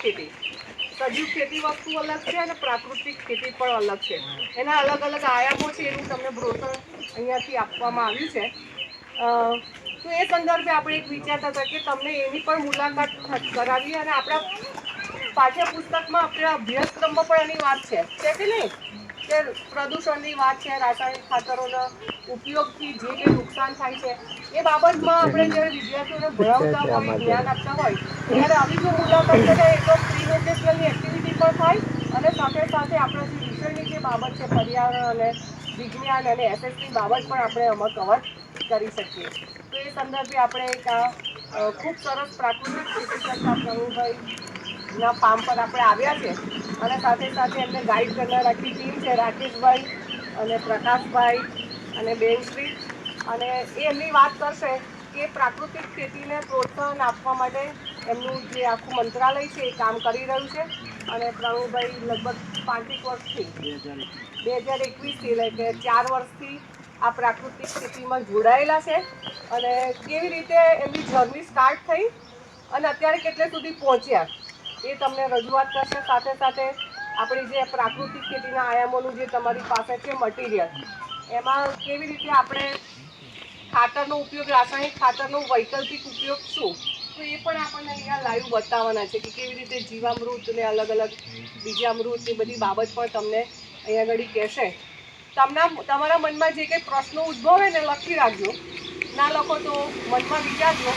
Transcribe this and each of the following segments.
ખેતી. સજીવ ખેતી વસ્તુ અલગ છે અને પ્રાકૃતિક ખેતી પણ અલગ છે. એના અલગ અલગ આયામો છે, એનું તમને બ્રોશર અહીંયાથી આપવામાં આવ્યું છે. તો એ સંદર્ભે આપણે એક વિચારતા હતા કે તમને એની પણ મુલાકાત કરાવીએ અને આપણા પાઠ્યપુસ્તકમાં આપણા અભ્યાસક્રમમાં પણ એની વાત છે કે નહીં, કે પ્રદૂષણની વાત છે, રાસાયણિક ખાતરોના ઉપયોગથી જે કંઈ નુકસાન થાય છે એ બાબતમાં આપણે જ્યારે વિદ્યાર્થીઓને ભણાવતા હોય, જ્ઞાન આપતા હોય ત્યારે આવી જો મુલાકાત કરે તો પ્રી વોકેશનલની એક્ટિવિટી પણ થાય અને સાથે સાથે આપણા જે વિષયની જે બાબત છે પર્યાવરણ અને વિજ્ઞાન અને એસએસની બાબત પણ આપણે આમાં કવર કરી શકીએ. તો એ સંદર્ભે આપણે એક ખૂબ સરસ પ્રાકૃતિક ખેતી કરતા પ્રવીણભાઈના ફાર્મ પર આપણે આવ્યા છે અને સાથે સાથે એમને ગાઈડ કરનાર આખી ટીમ છે, રાકેશભાઈ અને પ્રકાશભાઈ અને બેનશ્રી, અને એ એમની વાત કરશે કે પ્રાકૃતિક ખેતીને પ્રોત્સાહન આપવા માટે એમનું જે આખું મંત્રાલય છે એ કામ કરી રહ્યું છે. અને પ્રવીણભાઈ લગભગ 5 વર્ષથી 2021થી એટલે કે 4 વર્ષથી આ પ્રાકૃતિક ખેતીમાં જોડાયેલા છે અને કેવી રીતે એમની જર્ની સ્ટાર્ટ થઈ અને અત્યારે કેટલે સુધી પહોંચ્યા એ તમને રજૂઆત કરશે. સાથે સાથે આપણી જે પ્રાકૃતિક ખેતીના આયામોનું જે તમારી પાસે છે મટીરિયલ, એમાં કેવી રીતે આપણે ખાતરનો ઉપયોગ, રાસાયણિક ખાતરનો વૈકલ્પિક ઉપયોગ શું, તો એ પણ આપણને અહીંયા લાઈવ બતાવવાના છે કે કેવી રીતે જીવામૃત ને અલગ અલગ બીજામૃત એ બધી બાબત પણ તમને અહીંયા આગળ કહેશે. તમારા મનમાં જે કંઈ પ્રશ્નો ઉદ્ભવે ને લખી રાખજો, ના લખો તો મનમાં વિચારજો.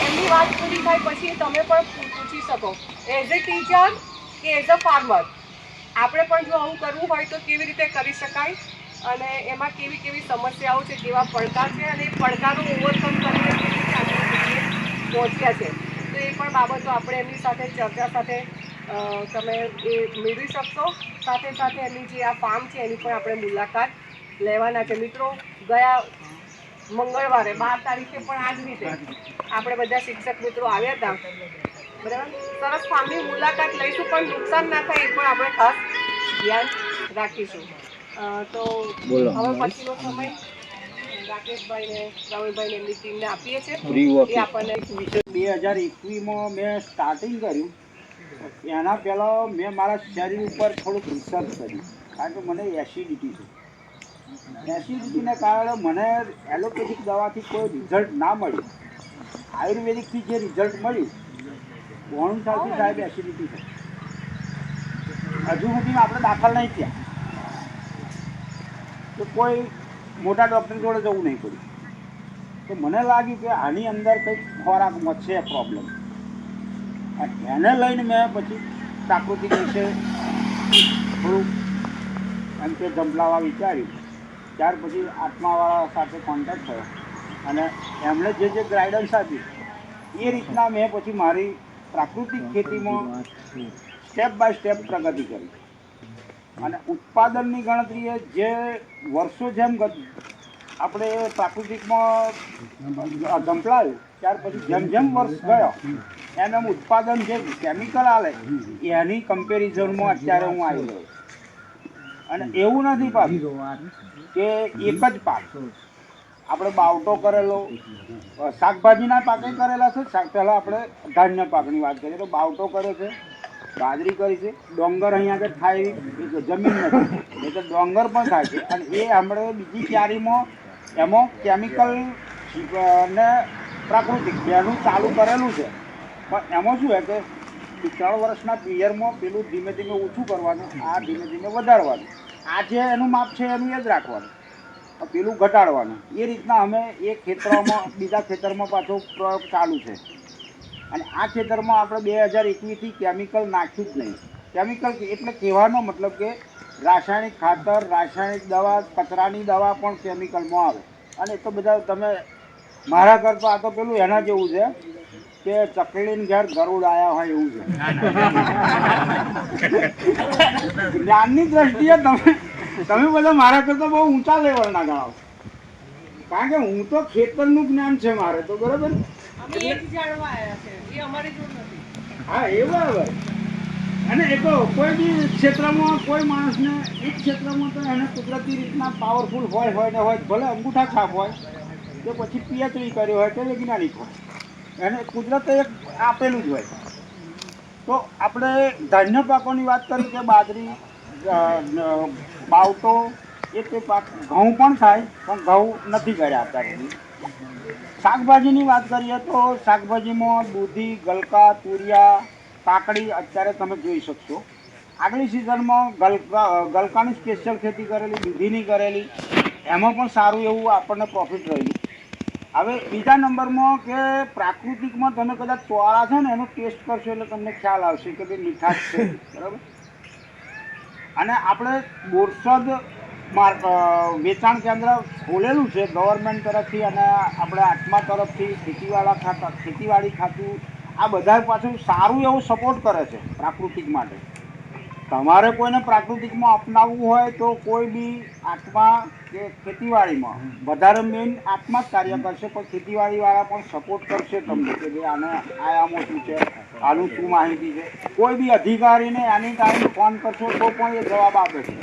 એમની વાત પૂરી થાય પછી તમે પણ પૂછી શકો એઝ એ ટીચર કે એઝ અ ફાર્મર. આપણે પણ જો આવું કરવું હોય તો કેવી રીતે કરી શકાય અને એમાં કેવી કેવી સમસ્યાઓ છે, કેવા પડકાર છે અને એ પડકારો ઓવરકમ કરીને કેવી રીતે આપણે પહોંચ્યા છે, તો એ પણ બાબતો આપણે એમની સાથે ચર્ચા સાથે તમે એ મેળવી શકશો. સાથે સાથે એમની જે આ ફાર્મ છે એની પણ આપણે મુલાકાત લેવાના છે. મિત્રો, ગયા મંગળવારે 12 તારીખે પણ આ જ રીતે આપણે બધા શિક્ષક મિત્રો આવ્યા હતા, બરાબર. સરસ ફાર્મની મુલાકાત લઈશું પણ નુકસાન ના થાય એ પણ આપણે ખાસ ધ્યાન રાખીશું. તો હવે પછીનો સમય રાકેશભાઈને, પ્રવીણભાઈને એમની ટીમને આપીએ છીએ. એ આપણને 2021માં મેં સ્ટાર્ટિંગ કર્યું. એના પહેલાં મેં મારા શરીર ઉપર થોડુંક રિસર્ચ કર્યું, કારણ કે મને એસિડિટી છે. એસિડિટીને કારણે મને એલોપેથિક દવાથી કોઈ રિઝલ્ટ ના મળ્યું. આયુર્વેદિકથી જે રિઝલ્ટ મળ્યું, 92 સાલથી સાહેબ એસિડિટી છે. હજુ સુધી આપણે દાખલ નહીં થયા તો કોઈ મોટા ડૉક્ટર જોડે જવું નહીં પડ્યું. તો મને લાગ્યું કે આની અંદર કંઈક ખોરાકમાં છે પ્રોબ્લેમ. એને લઈને મેં પછી પ્રાકૃતિક વિશે થોડુંક એમ કે જંપલાવા વિચાર્યું. ત્યાર પછી આત્માવાળા સાથે કોન્ટેક્ટ થયો અને એમણે જે ગાઈડન્સ આપ્યું એ રીતના મેં પછી મારી પ્રાકૃતિક ખેતીમાં સ્ટેપ બાય સ્ટેપ પ્રગતિ કરી. અને ઉત્પાદનની ગણતરીએ જે વર્ષો જેમ આપણે પ્રાકૃતિકમાં ધંપલાયું, ત્યાર પછી જેમ જેમ વર્ષ ગયો એમ એમ ઉત્પાદન જે કેમિકલ આવે એની કમ્પેરિઝનમાં અત્યારે હું આવી ગયો. અને એવું નથી પાછું કે એક જ પાક આપણે બાવટો કરેલો, શાકભાજીના પાકે કરેલા છે. પહેલાં આપણે ધાન્ય પાકની વાત કરીએ તો બાવટો કર્યો છે, બાજરી કરી છે, ડોંગર અહીંયા આગળ થાય એવી જમીન નથી એટલે ડોંગર પણ થાય છે. અને એ આપણે બીજી ક્યારીમાં એમાં કેમિકલ ને પ્રાકૃતિક બેનું ચાલુ કરેલું છે. પણ એમાં શું છે કે 3 વર્ષના પિયરમાં પેલું ધીમે ધીમે ઓછું કરવાનું, આ ધીમે ધીમે વધારવાનું. આ જે એનું માપ છે એનું એ જ રાખવાનું, પેલું ઘટાડવાનું. એ રીતના અમે એક ખેતરમાં બીજા ખેતરમાં પાછો પ્રયોગ ચાલુ છે. અને આ ખેતરમાં આપણે 2021થી કેમિકલ નાખ્યું જ નહીં. કેમિકલ એટલે કહેવાનો મતલબ કે રાસાયણિક ખાતર, રાસાયણિક દવા, કચરાની દવા પણ કેમિકલમાં આવે. અને એ તો બધા તમે મારા કરતા આ તો પેલું એના જેવું છે કે ચકલીને ઘેર ગરુડ આવ્યા હોય એવું છે. જ્ઞાનની દ્રષ્ટિએ તમે બધા મારા કરતા બહુ ઊંચા લેવલના ગણાવો, કારણ કે હું તો ખેતરનું જ્ઞાન છે મારે તો, બરાબર. હા, એ બરાબર. અને એ તો કોઈ બી ક્ષેત્રમાં કોઈ માણસને એક ક્ષેત્રમાં તો એને કુદરતી રીતના પાવરફુલ હોય ને હોય, ભલે અંગૂઠા છાપ હોય કે પછી પીએચડી કર્યો હોય કે વૈજ્ઞાનિક હોય, એને કુદરતે એક આપેલું જ હોય. તો આપણે ધાન્ય પાકોની વાત કરી કે બાજરી, બાવટો એ તે પાક, ઘઉં પણ થાય પણ ઘઉં નથી કર્યા અત્યારે. શાકભાજીની વાત કરીએ તો શાકભાજીમાં દૂધી, ગલકા, તુરિયા, કાકડી અત્યારે તમે જોઈ શકશો. આગલી સિઝનમાં ગલકાની સ્પેશિયલ ખેતી કરેલી, દૂધીની કરેલી, એમાં પણ સારું એવું આપણને પ્રોફિટ રહેલું. હવે બીજા નંબરમાં કે પ્રાકૃતિકમાં તમે કદાચ ચોળા છે ને એનો ટેસ્ટ કરશો એટલે તમને ખ્યાલ આવશે કે ભાઈ મીઠાશ છે, બરાબર. અને આપણે બોરસદ વેચાણ કેન્દ્ર ખોલેલું છે ગવર્મેન્ટ તરફથી અને આપણે આત્મા તરફથી, ખેતીવાડી ખાતું, આ બધા પાછું સારું એવું સપોર્ટ કરે છે પ્રાકૃતિક માટે. તમારે કોઈને પ્રાકૃતિકમાં અપનાવવું હોય તો કોઈ બી આત્મા કે ખેતીવાડીમાં વધારે મેઇન આત્મા જ કાર્ય કરશે, પણ ખેતીવાડીવાળા પણ સપોર્ટ કરશે તમને કે ભાઈ આને આયામો શું છે, આનું શું માહિતી છે. કોઈ બી અધિકારીને એની ટાઈમ ફોન કરશો તો પણ એ જવાબ આપે છે,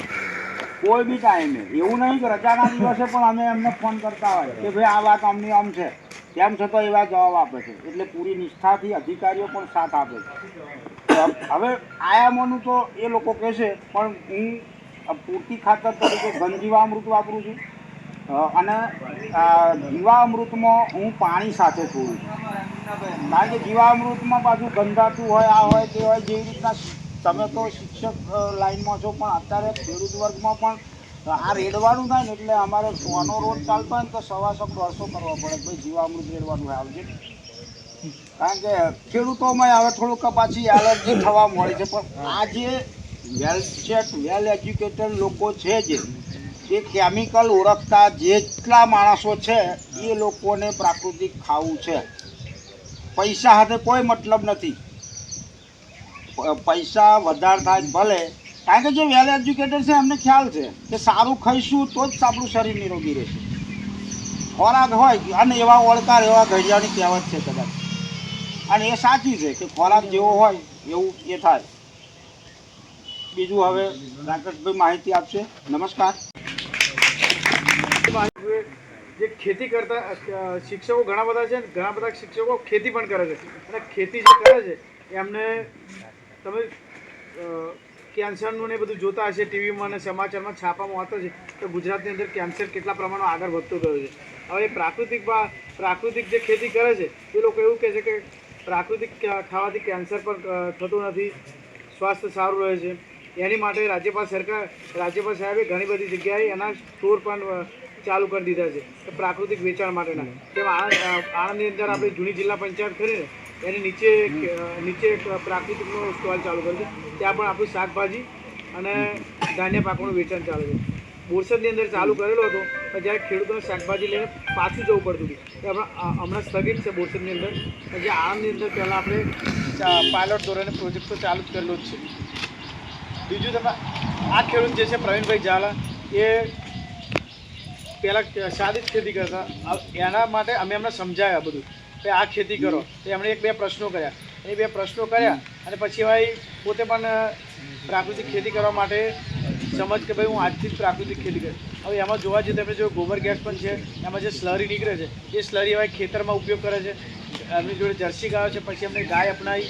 કોઈ બી ટાઈમે. એવું નહીં કે રજાના દિવસે પણ અમે એમને ફોન કરતા હોય કે ભાઈ આ વાત અમની આમ છે, તેમ છતાં એવા જવાબ આપે છે. એટલે પૂરી નિષ્ઠાથી અધિકારીઓ પણ સાથ આપે છે. હવે આયામોનું તો એ લોકો કહેશે, પણ હું પૂરતી ખાતર તરીકે ઘનજીવામૃત વાપરું છું અને જીવામૃતમાં હું પાણી સાથે છોડું છું. કારણ કે જીવામૃતમાં પાછું ગંધાતું હોય, આ હોય તે હોય, જેવી રીતના તમે તો શિક્ષક લાઈનમાં છો, પણ અત્યારે ખેડૂત વર્ગમાં પણ આ રેડવાનું થાય ને એટલે અમારે સોનો રોજ ચાલતો હોય ને તો 125-150 કરવા પડે ભાઈ જીવામૃત રેડવાનું હોય આવજે. કારણ કે ખેડૂતોમાં હવે થોડુંક પાછી એલર્જી થવા મળી છે. પણ આ જે વેલ સેટ, વેલ એજ્યુકેટેડ લોકો છે, જે કેમિકલ ઓળખતા જેટલા માણસો છે એ લોકોને પ્રાકૃતિક ખાવું છે. પૈસા સાથે કોઈ મતલબ નથી. પૈસા વધારે થાય ભલે, કારણ કે જે વેલ એજ્યુકેટેડ છે એમને ખ્યાલ છે કે સારું ખાઈશું તો જ આપણું શરીર નિરોગી રહેશે. ખોરાક હોય અને એવા ઓળકાર એવા ઘડિયાની કહેવત છે કદાચ, અને એ સાચી છે કે ખોરાક જેવો હોય એવું એ થાય. બીજું હવે રાકેશભાઈ માહિતી આપશે. નમસ્કાર. જે ખેતી કરતા શિક્ષકો ઘણા બધા છે, ઘણા બધા શિક્ષકો ખેતી પણ કરે છે, અને ખેતી જે કરે છે એમને તમે કેન્સરનું ને બધું જોતા હશે ટીવીમાં અને સમાચારમાં છાપામાં વાંચો છે તો ગુજરાતની અંદર કેન્સર કેટલા પ્રમાણમાં આગળ વધતું ગયું છે. હવે પ્રાકૃતિક જે ખેતી કરે છે એ લોકો એવું કહે છે કે પ્રાકૃતિક ખાવાથી કેન્સર પણ થતું નથી, સ્વાસ્થ્ય સારું રહે છે. એની માટે રાજ્યપાલ સાહેબે ઘણી બધી જગ્યાએ એના સ્ટોર પણ ચાલુ કરી દીધા છે પ્રાકૃતિક વેચાણ માટેના. તેમાં આણંદની અંદર આપણે જૂની જિલ્લા પંચાયત કરીને એની નીચે પ્રાકૃતિકનો સ્ટોલ ચાલુ કર્યો છે. ત્યાં પણ આપણું શાકભાજી અને ધાન્ય પાકોનું વેચાણ ચાલે છે. બોરસદની અંદર ચાલુ કરેલો હતો પણ જ્યારે ખેડૂતોને શાકભાજી લઈને પાછું જવું પડતું હતું, હમણાં સ્થગિત છે બોરસદની અંદર. જે આણંદની અંદર પહેલાં આપણે પાયલોટ ધોરણે પ્રોજેક્ટ તો ચાલુ જ કરેલો જ છે. બીજું તમે આ ખેડૂત જે છે પ્રવીણભાઈ ઝાલા, એ પહેલાં સાદી જ ખેતી કરતા. એના માટે અમે એમને સમજાવ્યા બધું કે આ ખેતી કરો. તો એમણે 1-2 પ્રશ્નો કર્યા. એ 2 પ્રશ્નો કર્યા અને પછી ભાઈ પોતે પણ પ્રાકૃતિક ખેતી કરવા માટે સમજ કે ભાઈ હું આજથી જ પ્રાકૃતિક ખેતી કરું. હવે એમાં જોવા જઈએ તો આપણે જો ગોબર ગેસ પણ છે, એમાં જે સ્લરી નીકળે છે એ સ્લરી હવે ખેતરમાં ઉપયોગ કરે છે. એમની જોડે જર્સી ગાયો છે, પછી એમને ગાય અપનાવી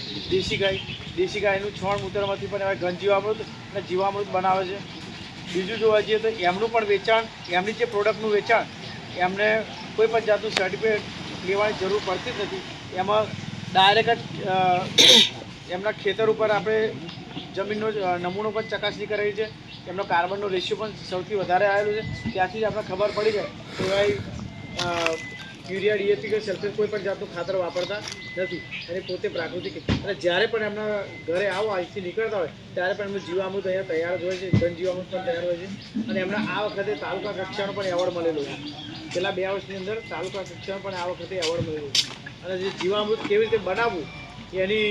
દેશી ગાયનું છોણ મૂતરમાંથી પણ હવે ઘન જીવામૃત અને જીવામૃત બનાવે છે. બીજું જોવા જઈએ તો એમનું પણ વેચાણ, એમની જે પ્રોડક્ટનું વેચાણ, એમને કોઈ પણ જાતનું સર્ટિફિકેટ લેવાની જરૂર પડતી જ નથી. એમાં ડાયરેક્ટ જ એમના ખેતર ઉપર આપણે જમીનનો નમૂનો પણ ચકાસણી કરાવી છે. એમનો કાર્બનનો રેશિયો પણ સૌથી વધારે આવેલો છે. ત્યાંથી જ આપણે ખબર પડી જાય કે ભાઈ યુરિયા, ડીએપી કે સલ્ફેટ કોઈ પણ જાતનું ખાતર વાપરતા નથી અને પોતે પ્રાકૃતિક. અને જ્યારે પણ એમના ઘરે આવો અહીંથી નીકળતા હોય ત્યારે પણ એમનું જીવામૃત અહીંયા તૈયાર જ હોય છે, ઘન જીવામૃત પણ તૈયાર હોય છે. અને એમના આ વખતે તાલુકા કક્ષાનો પણ એવોર્ડ મળેલો છે. છેલ્લા 2 વર્ષની અંદર તાલુકા કક્ષાનો પણ આ વખતે એવોર્ડ મળેલો છે. અને જે જીવામૃત કેવી રીતે બનાવવું એની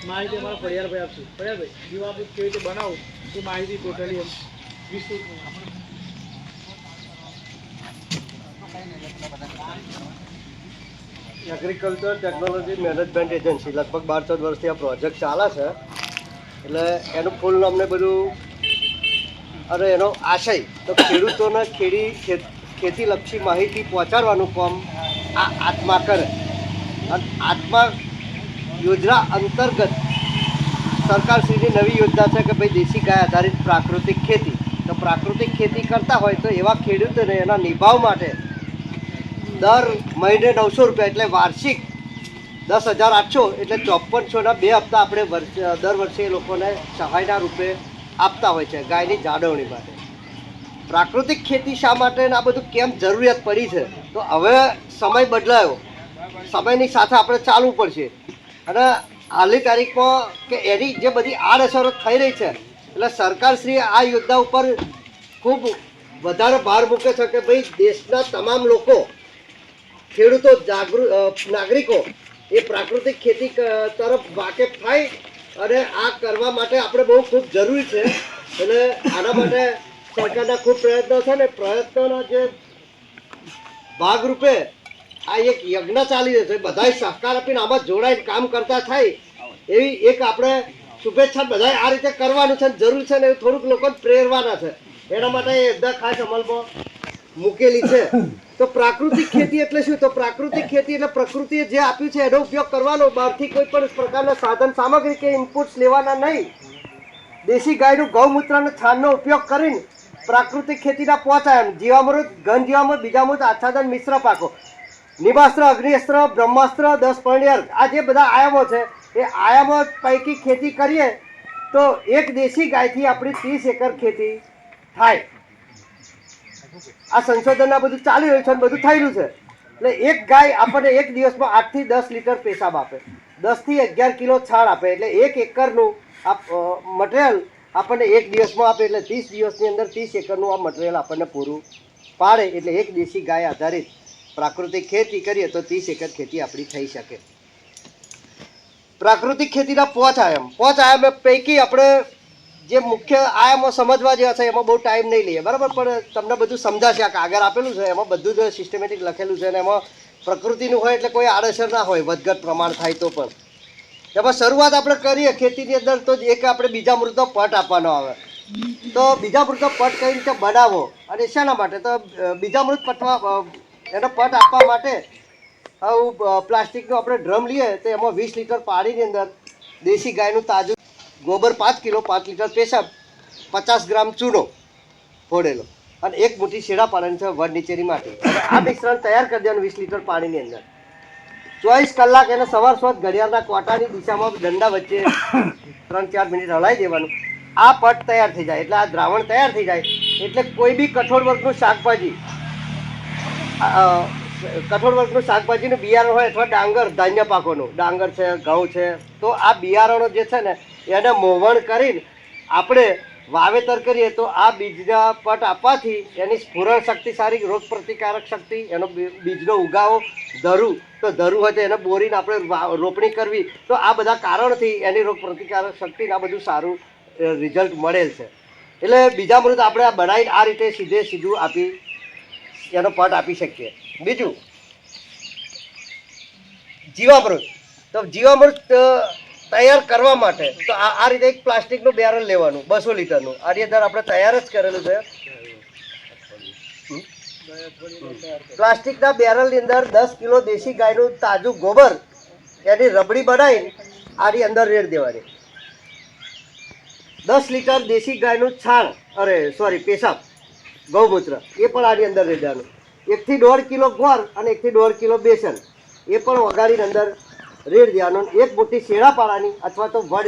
માહિતી અમારા ફળિયારભાઈ આપશે. ફળિયારભાઈ, જીવામૃત કેવી રીતે બનાવવું એ માહિતી ટોટલી એમ વિસ્તૃત. એગ્રીકલ્ચર ટેકનોલોજી મેનેજમેન્ટ એજન્સી લગભગ 12-14 વર્ષથી આ પ્રોજેક્ટ ચાલે છે. એટલે એનું ફૂલ નામને બધું અને એનો આશય તો ખેડૂતોને ખેતીલક્ષી માહિતી પહોંચાડવાનું કામ આ આત્મા કરે. અને આત્મા યોજના અંતર્ગત સરકારશ્રીની નવી યોજના છે કે ભાઈ દેશી ગાય આધારિત પ્રાકૃતિક ખેતી. તો પ્રાકૃતિક ખેતી કરતા હોય તો એવા ખેડૂતોને એના નિભાવ માટે દર મહિને 900 રૂપિયા એટલે વાર્ષિક 10,800 એટલે 5400ના 2 હપ્તા આપણે દર વર્ષે એ લોકોને સહાયના રૂપે આપતા હોય છે ગાયની જાળવણી માટે. પ્રાકૃતિક ખેતી શા માટે આ બધું કેમ જરૂરિયાત પડી છે? તો હવે સમય બદલાયો, સમયની સાથે આપણે ચાલવું પડશે. અને હાલની તારીખમાં કે એની જે બધી આડઅસરો થઈ રહી છે એટલે સરકારશ્રી આ યોજના ઉપર ખૂબ વધારે ભાર મૂકે છે કે ભાઈ દેશના તમામ લોકો, ખેડૂતો, નાગરિકો એ પ્રાકૃતિક ખેતી તરફ વાકેફ થાય અને આ કરવા માટે આપણે બહુ ખૂબ જરૂરી છે. અને આના માટે સરકારના ખૂબ પ્રયત્નો છે ને પ્રયત્નોના જે ભાગરૂપે આ એક યજ્ઞ ચાલી રહ્યો છે. બધાએ સહકાર આપીને આમાં જોડાઈને કામ કરતા થાય એવી એક આપણે શુભેચ્છા બધાએ આ રીતે કરવાનું છે, જરૂર છે ને એવું થોડુંક લોકોને પ્રેરવાના છે. એના માટે એ એકદમ ખાસ અમલમાં મૂકેલી છે. તો પ્રાકૃતિક ખેતી એટલે શું? તો પ્રાકૃતિક ખેતી એટલે પ્રકૃતિએ જે આપ્યું છે એનો ઉપયોગ કરવાનો, બહારથી કોઈ પણ પ્રકારના સાધન સામગ્રી કે ઇનપુટ્સ લેવાના નહીં. દેશી ગાયનું ગૌમૂત્ર અને છાણનો ઉપયોગ કરીને પ્રાકૃતિક ખેતીના 5 આયામ: જીવામૃત, ઘન જીવામૃત, બીજામૃત, આચ્છાદન, મિશ્ર પાકો, નિભાસ્ત્ર, અગ્નિઅસ્ત્ર, બ્રહ્માસ્ત્ર, 10 પરણ્યર્ક, આ જે બધા આયામો છે એ આયામો પૈકી ખેતી કરીએ તો એક દેશી ગાયથી આપણી 30 એકર ખેતી થાય. આ સંશોધન આ બધું ચાલી રહ્યું છે અને બધું થયેલું છે. એટલે એક ગાય આપણને એક દિવસમાં 8 થી 10 લીટર પેશાબ આપે, 10 થી 11 કિલો છાણ આપે. એટલે 1 એકરનું મટીરિયલ આપણને એક દિવસમાં આપે. એટલે 30 દિવસની અંદર 30 એકરનું આ મટીરિયલ આપણને પૂરું પાડે. એટલે એક દેશી ગાય આધારિત પ્રાકૃતિક ખેતી કરીએ તો 30 એકર ખેતી આપણી થઈ શકે. પ્રાકૃતિક ખેતીના 5 આયામ. 5 આયામ પૈકી આપણે જે મુખ્ય આયામો સમજવા જેવા છે એમાં બહુ ટાઈમ નહીં લઈએ, બરાબર? પણ તમને બધું સમજાશે. આ કાગળ આપેલું છે એમાં બધું જ સિસ્ટમેટિક લખેલું છે અને એમાં પ્રકૃતિનું હોય એટલે કોઈ આડઅસર ના હોય, વધઘટ પ્રમાણ થાય તો પણ. એમાં શરૂઆત આપણે કરીએ ખેતીની અંદર તો એક આપણે બીજામૃતનો પટ આપવાનો આવે. તો બીજામૃતનો પટ કઈ રીતે બનાવવો અને શાના માટે? તો બીજામૃત એનો પટ આપવા માટે પ્લાસ્ટિકનો આપણે ડ્રમ લઈએ તો એમાં 20 લીટર પાણીની અંદર દેશી ગાયનું તાજું ગોબર 5 કિલો, 5 લીટર પેશાબ, 50 ગ્રામ ચૂનો ફોડેલો અને 1 મુઠ્ઠી શેડા પાડવાની છે વડ નીચેની માટી. આ મિશ્રણ તૈયાર કરી દેવાનું 20 લીટર પાણીની અંદર. 24 કલાક એને સવાર સાંજ ઘડિયાળના કોટાની દિશામાં દંડા વચ્ચે 3-4 મિનિટ હલાવી દેવાનું. આ પટ તૈયાર થઈ જાય એટલે આ દ્રાવણ તૈયાર થઈ જાય એટલે કોઈ બી કઠોળ વર્ગનું શાકભાજીનું બિયારણ હોય અથવા ડાંગર, ધાન્ય પાકોનું ડાંગર છે, ઘઉં છે, તો આ બિયારણો જે છે ને એને મોવણ કરીને આપણે વાવેતર કરીએ તો આ બીજના પટ આપવાથી એની સ્ફુરણ શક્તિ સારી, રોગ પ્રતિકારક શક્તિ, એનો બીજનો ઉગાવો, ધરું તો ધરું હોય તો એને બોરીને આપણે રોપણી કરવી. તો આ બધા કારણથી એની રોગ પ્રતિકારક શક્તિને આ બધું સારું રિઝલ્ટ મળેલ છે. એટલે બીજામૃત આપણે આ બનાવીને આ રીતે સીધું આપી એનો પટ આપી શકીએ. બીજું જીવામૃત. તો જીવામૃત તૈયાર કરવા માટે તો આ રીતે એક પ્લાસ્ટિકનું બેરલ લેવાનું 200 લીટરનું. આની અંદર આપણે તૈયાર જ કરેલું છે. પ્લાસ્ટિકના બેરલની અંદર 10 કિલો દેશી ગાયનું તાજું ગોબર એની રબડી બનાવી આની અંદર રેડ દેવાની. 10 લીટર દેશી ગાયનું પેશાબ, ગૌમૂત્ર એ પણ આની અંદર રેડ દેવાનું. 1 થી 1.5 કિલો ગોળ અને 1 થી 1.5 કિલો બેસન એ પણ વગાડીને અંદર રેડ દેવાનું. 1 મુઠ્ઠી શેડા પાડાની અથવા તો વડ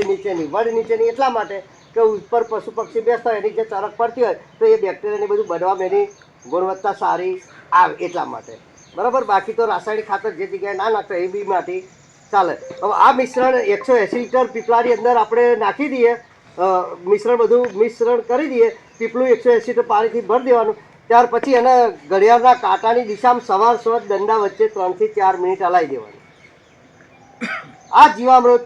નીચેની એટલા માટે કે ઉપર પશુ પક્ષી બેસતા હોય એની જે ચરક પડતી હોય તો એ બેક્ટેરિયાની બધું બનવામાં એની ગુણવત્તા સારી આવે એટલા માટે, બરાબર? બાકી તો રાસાયણિક ખાતર જે જગ્યાએ ના નાખતા એ બી માટે ચાલે. હવે આ મિશ્રણ 180 લીટર પીપળાની અંદર આપણે નાખી દઈએ, મિશ્રણ કરી દઈએ. પીપળું 180 લીટર પાણીથી ભરી દેવાનું. ત્યાર પછી એને ઘડિયાળના કાંટાની દિશામાં સવાર સાંજ દંડા વચ્ચે 3 થી 4 મિનિટ હલાવી દેવાનું. આ જીવામૃત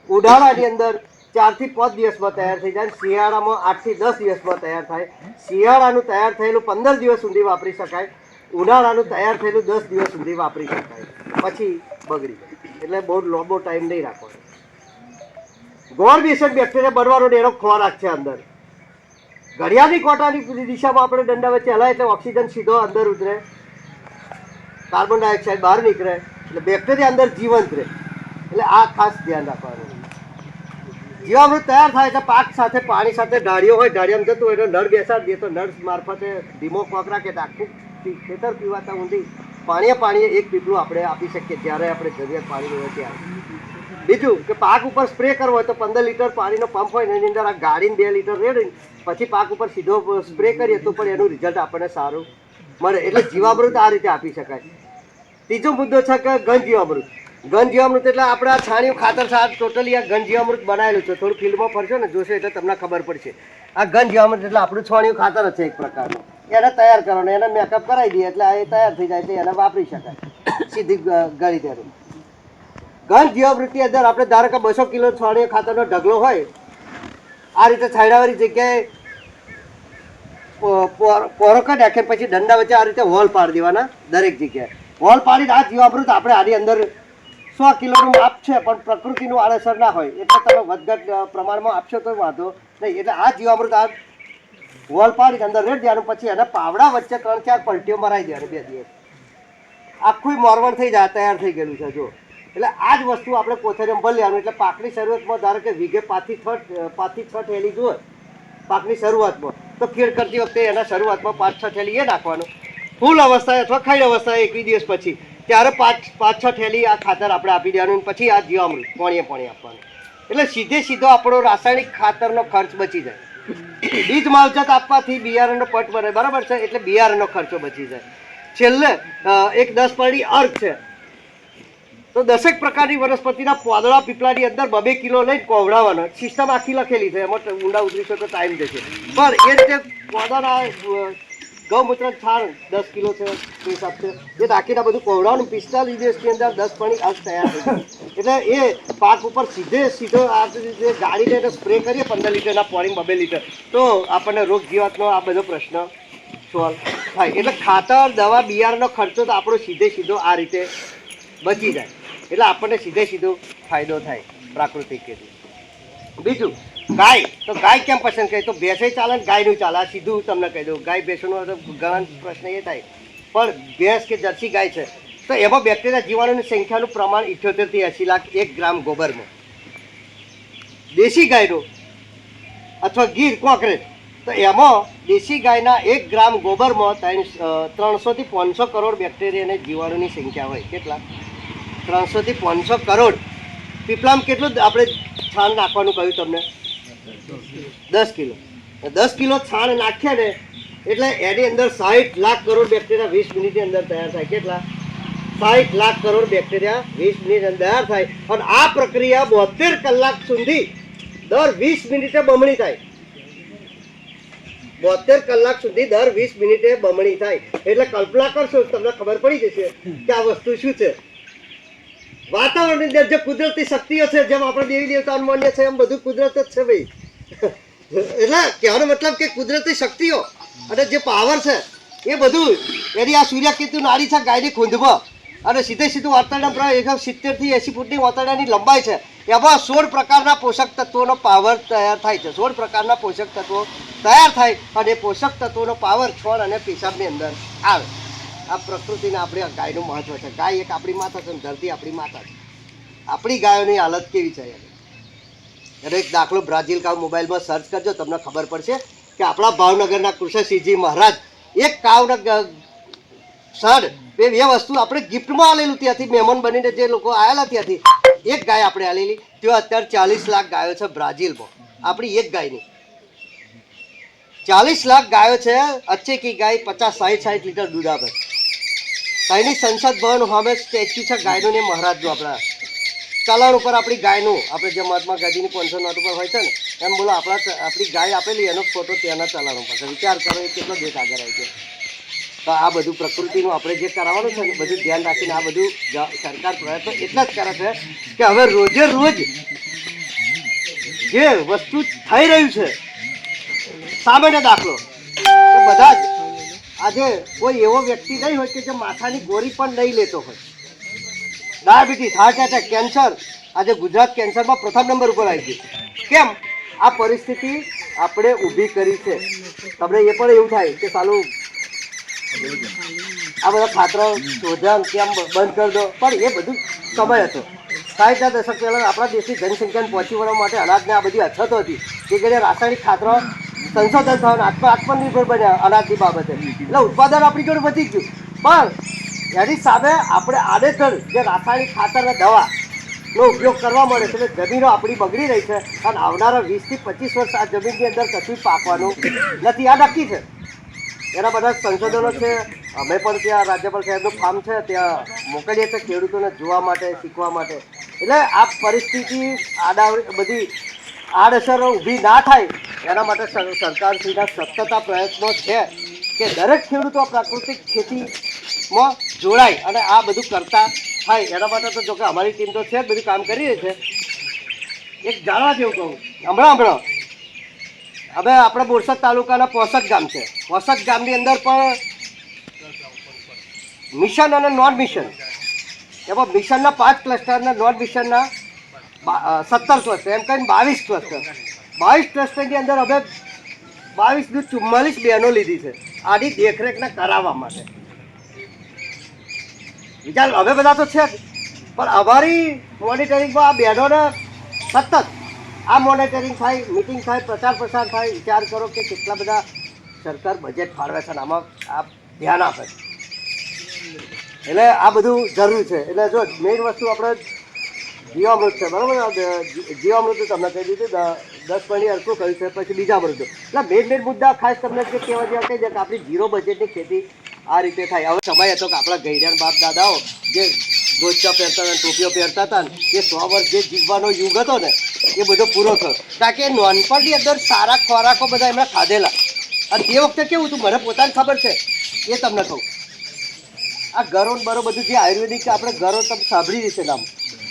ઉનાળાની અંદર 4 થી 5 દિવસમાં તૈયાર થઈ જાય. શિયાળામાં 8 થી 10 દિવસમાં તૈયાર થાય. શિયાળાનું તૈયાર થયેલું 15 દિવસ સુધી વાપરી શકાય. ઉનાળાનું તૈયાર થયેલું 10 દિવસ સુધી વાપરી શકાય, પછી બગડી જાય. એટલે બહુ લાંબો ટાઈમ નહીં રાખવાનો. ગોળ બેસન બેક્ટેરિયા બનવાનો એનો ખોરાક છે અંદર. ઘડિયાળની કોટાની દિશામાં આપણે દંડા વચ્ચે હલાય એટલે ઓક્સિજન સીધો અંદર ઉતરે, કાર્બન ડાયોક્સાઇડ બહાર નીકળે એટલે બેક્ટેરિયા અંદર જીવંત રહે. એટલે આ ખાસ ધ્યાન રાખવાનું. જીવામૃત તૈયાર થાય એટલે પાક સાથે પાણી સાથે ઢાળીઓ હોય, ઢાળીઓમાં જતું હોય એટલે નળ બેસાડી દે તો નળ મારફતે ધીમો કોક રાખે તો આખું ખેતર પીવાતા ઊંધી પાણીએ એક પીપળું આપણે આપી શકીએ જ્યારે આપણે જરૂરિયાત પાણીની હોય ત્યારે. બીજું કે પાક ઉપર સ્પ્રે કરવો હોય તો 15 લીટર પાણીનો પંપ હોય ને એની અંદર આ ગાડીને 2 લીટર રેડીને પછી પાક ઉપર સીધો સ્પ્રે કરીએ તો પણ એનું રિઝલ્ટ આપણને સારું મળે. એટલે જીવામૃત આ રીતે આપી શકાય. ત્રીજો મુદ્દો છે કે ઘન જીવામૃત. ઘન જીવામૃત એટલે આપણે આ છાણિયું ખાતર સાથે ટોટલી આ ઘન જીવામૃત બનાવેલું છે. થોડું ફિલ્ડમાં ફરશો ને જોશો એટલે તમને ખબર પડશે. આ ઘન જીવામૃત એટલે આપણું છાણિયું ખાતર જ છે એક પ્રકારનું. એને તૈયાર કરવાનું, એને મેકઅપ કરાવી દઈએ એટલે એ તૈયાર થઈ જાય એટલે એને વાપરી શકાય સીધી ગળી દેવાનું. ઘન જીવામૃતની અંદર આપણે ધારો કે 200 કિલો છાણિયા ખાતરનો ઢગલો હોય, આ રીતે છાંયડાવાળી જગ્યાએ પોરો કરી નાખે પછી દંડા વચ્ચે આ રીતે હોલ પાડી દેવાના દરેક જગ્યાએ. હોલ પાડીને આ જીવામૃત આપણે આની અંદર 100 કિલોનું માપ છે પણ પ્રકૃતિનું આડઅસર ના હોય એટલે તમે વધઘટ પ્રમાણમાં આપશો તો વાંધો નહીં. એટલે આ જીવામૃત આ હોલ પાડીને અંદર રેડ દેવાનું, પછી એને પાવડા વચ્ચે 3-4 પલટીઓ મરાઈ દેવાની 2 દિવસ. આખું મોરવણ થઈ જાય, તૈયાર થઈ ગયેલું છે જો. એટલે આ જ વસ્તુ આપણે કોથળીમાં ભરી લેવાનું. એટલે પાકની શરૂઆતમાં ધારો કે વીઘે 5 થી 6 થેલી જુઓ પાકની શરૂઆતમાં, તો ખેડ કરતી વખતે એના શરૂઆતમાં 5-6 થેલી એ નાખવાનું. ફૂલ અવસ્થાએ અથવા ખાઈડ અવસ્થાએ 21 દિવસ પછી ત્યારે 5-6 થેલી આ ખાતર આપણે આપી દેવાનું. પછી આ જીવામૃત પાણી આપવાનું. એટલે સીધો આપણો રાસાયણિક ખાતરનો ખર્ચ બચી જાય. બીજ માવજત આપવાથી બિયારણનો પટ બને, બરાબર છે, એટલે બિયારણનો ખર્ચો બચી જાય. છેલ્લે એક 10 પરડી અર્ક છે તો 10 પ્રકારની વનસ્પતિના પોદળા પીપળાની અંદર 2 કિલો લઈને કોવડાવવાનો. સિસ્ટમ આખી લખેલી છે, એમાં ઊંડા ઉતરીશો તો ટાઈમ જશે. પણ એ રીતે પોદાના ગૌમૂત્ર છાણ 10 કિલો છે હિસાબ છે એ નાખીને બધું કોવડાવવાનું. 45 દિવસની અંદર 10 પણી અર્ક તૈયાર થઈ જાય. એટલે એ પાક ઉપર સીધો આ રીતે ગાડીને એને સ્પ્રે કરીએ 15 લીટરના પાણી 2 લીટર તો આપણને રોગ જીવાતનો આ બધો પ્રશ્ન સોલ્વ થાય. એટલે ખાતર દવા બિયારણનો ખર્ચો તો આપણો સીધો આ રીતે બચી જાય. એટલે આપણને સીધો ફાયદો થાય પ્રાકૃતિક ખેતી. બીજું ગાય, તો ગાય કેમ પસંદ કરી? તો ભેંસે ચાલે ને ગાયનું ચાલે. આ સીધું તમને કહી દઉં. ગાય ભેંસનો તો ઘણા પ્રશ્ન એ થાય, પણ ભેંસ કે જર્સી ગાય છે તો એમાં બેક્ટેરિયા જીવાણુની સંખ્યાનું પ્રમાણ 78 થી 80 લાખ 1 ગ્રામ ગોબરમાં. દેશી ગાયનું અથવા ગીર કોકરેજ તો એમાં દેશી ગાયના 1 ગ્રામ ગોબરમાં 300 થી 500 કરોડ બેક્ટેરિયા અને જીવાણુની સંખ્યા હોય. કેટલા? 300 થી 500 કરોડ. પીપળામાં કેટલું આપણે છાણ નાખવાનું કહ્યું તમને? 10 કિલો. 10 કિલો છાણ નાખ્યા ને એટલે એની અંદર 60 લાખ કરોડ બેક્ટેરિયા 20 મિનિટની અંદર તૈયાર થાય. કેટલા? 60 લાખ કરોડ બેક્ટેરિયા 20 મિનિટ અંદર તૈયાર થાય. અને આ પ્રક્રિયા 72 કલાક સુધી દર 20 મિનિટે બમણી થાય. 72 કલાક સુધી દર 20 મિનિટે બમણી થાય. એટલે કલ્પના કરશો તમને ખબર પડી જશે કે આ વસ્તુ શું છે. વાતાવરણની અંદર જે કુદરતી શક્તિઓ છે, જેમ આપણે દેવી દેવતા માન્ય છે એમ બધું કુદરત જ છે ભાઈ. એટલે કહેવાનો મતલબ કે કુદરતી શક્તિઓ અને જે પાવર છે એ બધું એની આ સૂર્યકેતુ નાડી છે ગાયની ખૂંદમાં અને સીધું વાતાવરણ 70 થી 80 ફૂટની વાતાવરણની લંબાઈ છે. એમાં 16 પ્રકારના પોષક તત્વોનો પાવર તૈયાર થાય છે. 16 પ્રકારના પોષક તત્વો તૈયાર થાય અને એ પોષક તત્વોનો પાવર છોડ અને પેશાબની અંદર આવે. આ પ્રકૃતિના આપણે ગાયનું મહત્વ છે. ગાય એક આપણી માતા છે, ધરતી આપણી માતા છે. આપણી ગાયોની હાલત કેવી છે એનો એક દાખલો બ્રાઝિલ કાવ મોબાઈલમાં સર્ચ કરજો, તમને ખબર પડશે કે આપણા ભાવનગરના કૃષ્ણસિંહજી મહારાજ એક કાવના સડ બે વસ્તુ આપણે ગિફ્ટમાં આલેલું. ત્યાંથી મહેમાન બનીને જે લોકો આવેલા ત્યાંથી એક ગાય આપણે આલેલી. ત્યાં અત્યારે 40 લાખ ગાયો છે બ્રાઝિલમાં. આપણી એક ગાયની 40 લાખ ગાયો છે. અચ્છે કી ગાય 50-60 લીટર દૂધ આપે. ત્યાંની સંસદ ભવન સામે સ્ટેચ્યુ છે ગાયનું ને મહારાજનું. આપણા ચલણ ઉપર આપણી ગાયનું, આપણે જે મહાત્મા ગાંધીની 500 નોટ ઉપર હોય છે ને એમ બોલો આપણી ગાય આપેલી એનો ફોટો ત્યાંના ચલણ ઉપર છે. વિચાર કરો એ કેટલો દેશ આગળ આવી ગયો. તો આ બધું પ્રકૃતિનું આપણે જે કરાવવાનું છે ને બધું ધ્યાન રાખીને આ બધું સરકાર પ્રયત્નો એટલા જ કરે છે કે હવે રોજે રોજ જે વસ્તુ થઈ રહ્યું છે સામાન્ય દાખલો કે બધા જ આજે કોઈ એવો વ્યક્તિ નહીં હોય કે જે માથાની ગોળી પણ નહીં લેતો હોય. ડાયાબિટીસ, હાર્ટ એટેક, કેન્સર, આજે ગુજરાત કેન્સરમાં પ્રથમ નંબર ઉપર આવી ગયું. કેમ? આ પરિસ્થિતિ આપણે ઊભી કરી છે. તમને એ પણ એવું થાય કે સાલું આ બધા ખાતરા શોધ્યા કેમ બંધ કરી દો, પણ એ બધું સમય હતો. 60ના દશક પહેલાં આપણા દેશની જનસંખ્યાને પહોંચી વળવા માટે અનાજને આ બધી અછતો હતી તે ઘડી રાસાયણિક ખાતરો સંશોધન થવાનું આત્મનિર્ભર બન્યા અનાજની બાબતે, એટલે ઉત્પાદન આપણી જોડે વધી ગયું. પણ એની સામે આપણે આડેધડ જે રાસાયણિક ખાતર અને દવાનો ઉપયોગ કરવા મળે છે એટલે જમીનો આપણી બગડી રહી છે અને આવનારા 20 થી 25 વર્ષ આ જમીનની અંદર કશું પાકવાનું નથી, આ નક્કી છે. એના બધા સંશોધનો છે. અમે પણ ત્યાં રાજ્યપાલ સાહેબનું ફાર્મ છે ત્યાં મોકલીએ છીએ ખેડૂતોને જોવા માટે, શીખવા માટે. એટલે આ પરિસ્થિતિ બધી આડઅસરો ઊભી ના થાય એના માટે સરકારશ્રીના સતત આ પ્રયત્નો છે કે દરેક ખેડૂતો પ્રાકૃતિક ખેતીમાં જોડાય અને આ બધું કરતા થાય. એના માટે તો જોકે અમારી ટીમ તો છે જ, બધું કામ કરી રહી છે. એક જાણવા જેવું કહું, હમણાં હવે આપણે બોરસદ તાલુકાના પોસદ ગામ છે. પોસદ ગામની અંદર પણ મિશન અને નોન મિશન, એમાં મિશનના 5 ક્લસ્ટર અને નોન મિશનના 17 ક્લસ્ટર, એમ કહીને 22 ક્લસ્ટર. 22 ક્લસ્ટરની અંદર હવે 22 નું 44 બહેનો લીધી છે આની દેખરેખને કરાવવા માટે. વિચાર હવે બધા તો છે જ, પણ અમારી મોનિટરિંગમાં આ બહેનોને સતત આ મોનિટરિંગ થાય, મિટિંગ થાય, પ્રચાર પ્રસાર થાય. વિચાર કરો કે કેટલા બધા સરકાર બજેટ ફાળવે છે અને આમાં આ ધ્યાન આપે છે. એટલે આ બધું જરૂરી છે. એટલે જો મેઇન વસ્તુ આપણે જીવામૃત છે, બરાબર. જીવામૃત તમને કહી દીધું, 10 મણી અરકું કહ્યું છે, પછી બીજા મૃતો. એટલે મેઇન મુદ્દા ખાસ તમને જે કહેવા જેવા કહી દે કે આપણી ઝીરો બજેટની ખેતી આ રીતે થાય. હવે સમય હતો કે આપણા ગઈડિયાન બાપ દાદાઓ જે ગોચા પહેરતા હતા, ટોપીઓ પહેરતા હતા, એ 100 વર્ષ જે જીવવાનો યુગ હતો ને એ બધો પૂરો થયો. કારણ કે નાનપણની અંદર સારા ખોરાકો બધા એમણે ખાધેલા. અને તે વખતે કેવું હતું મને પોતાને ખબર છે, એ તમને કહું. આ ગરોન બરો બધું જે આયુર્વેદિક આપણે ગરો તમે સાંભળી રહેશે નામ,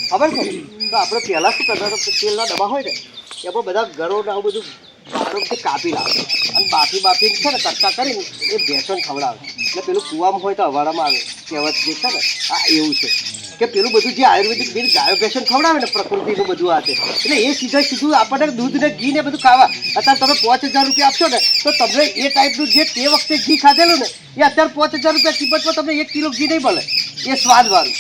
ખબર છે? તો આપણે પહેલાં શું કરતા હતા, તેલના ડબ્બા હોય ને એમાં બધા ગરોને આવું બધું બારોમથી કાપી લાવે અને બાફીને છે ને કટકા કરીને એ ભેંસોને ખવડાવે. એટલે પેલું કૂવામાં હોય તો અવાડામાં આવે કહેવત જે છે ને આ એવું છે કે પેલું બધું જે આયુર્વેદિક બિલ ગાયો ભેંસોને ખવડાવે ને પ્રકૃતિનું બધું આ છે. એટલે એ સીધું આપણને દૂધ ને ઘી ને બધું ખાવા. અત્યારે તમે 5000 રૂપિયા આપશો ને તો તમને એ ટાઈપનું જે તે વખતે ઘી ખાધેલું ને એ અત્યારે 5000 રૂપિયા કિંમતમાં તમને 1 કિલો ઘી નહીં મળે એ સ્વાદવાળું.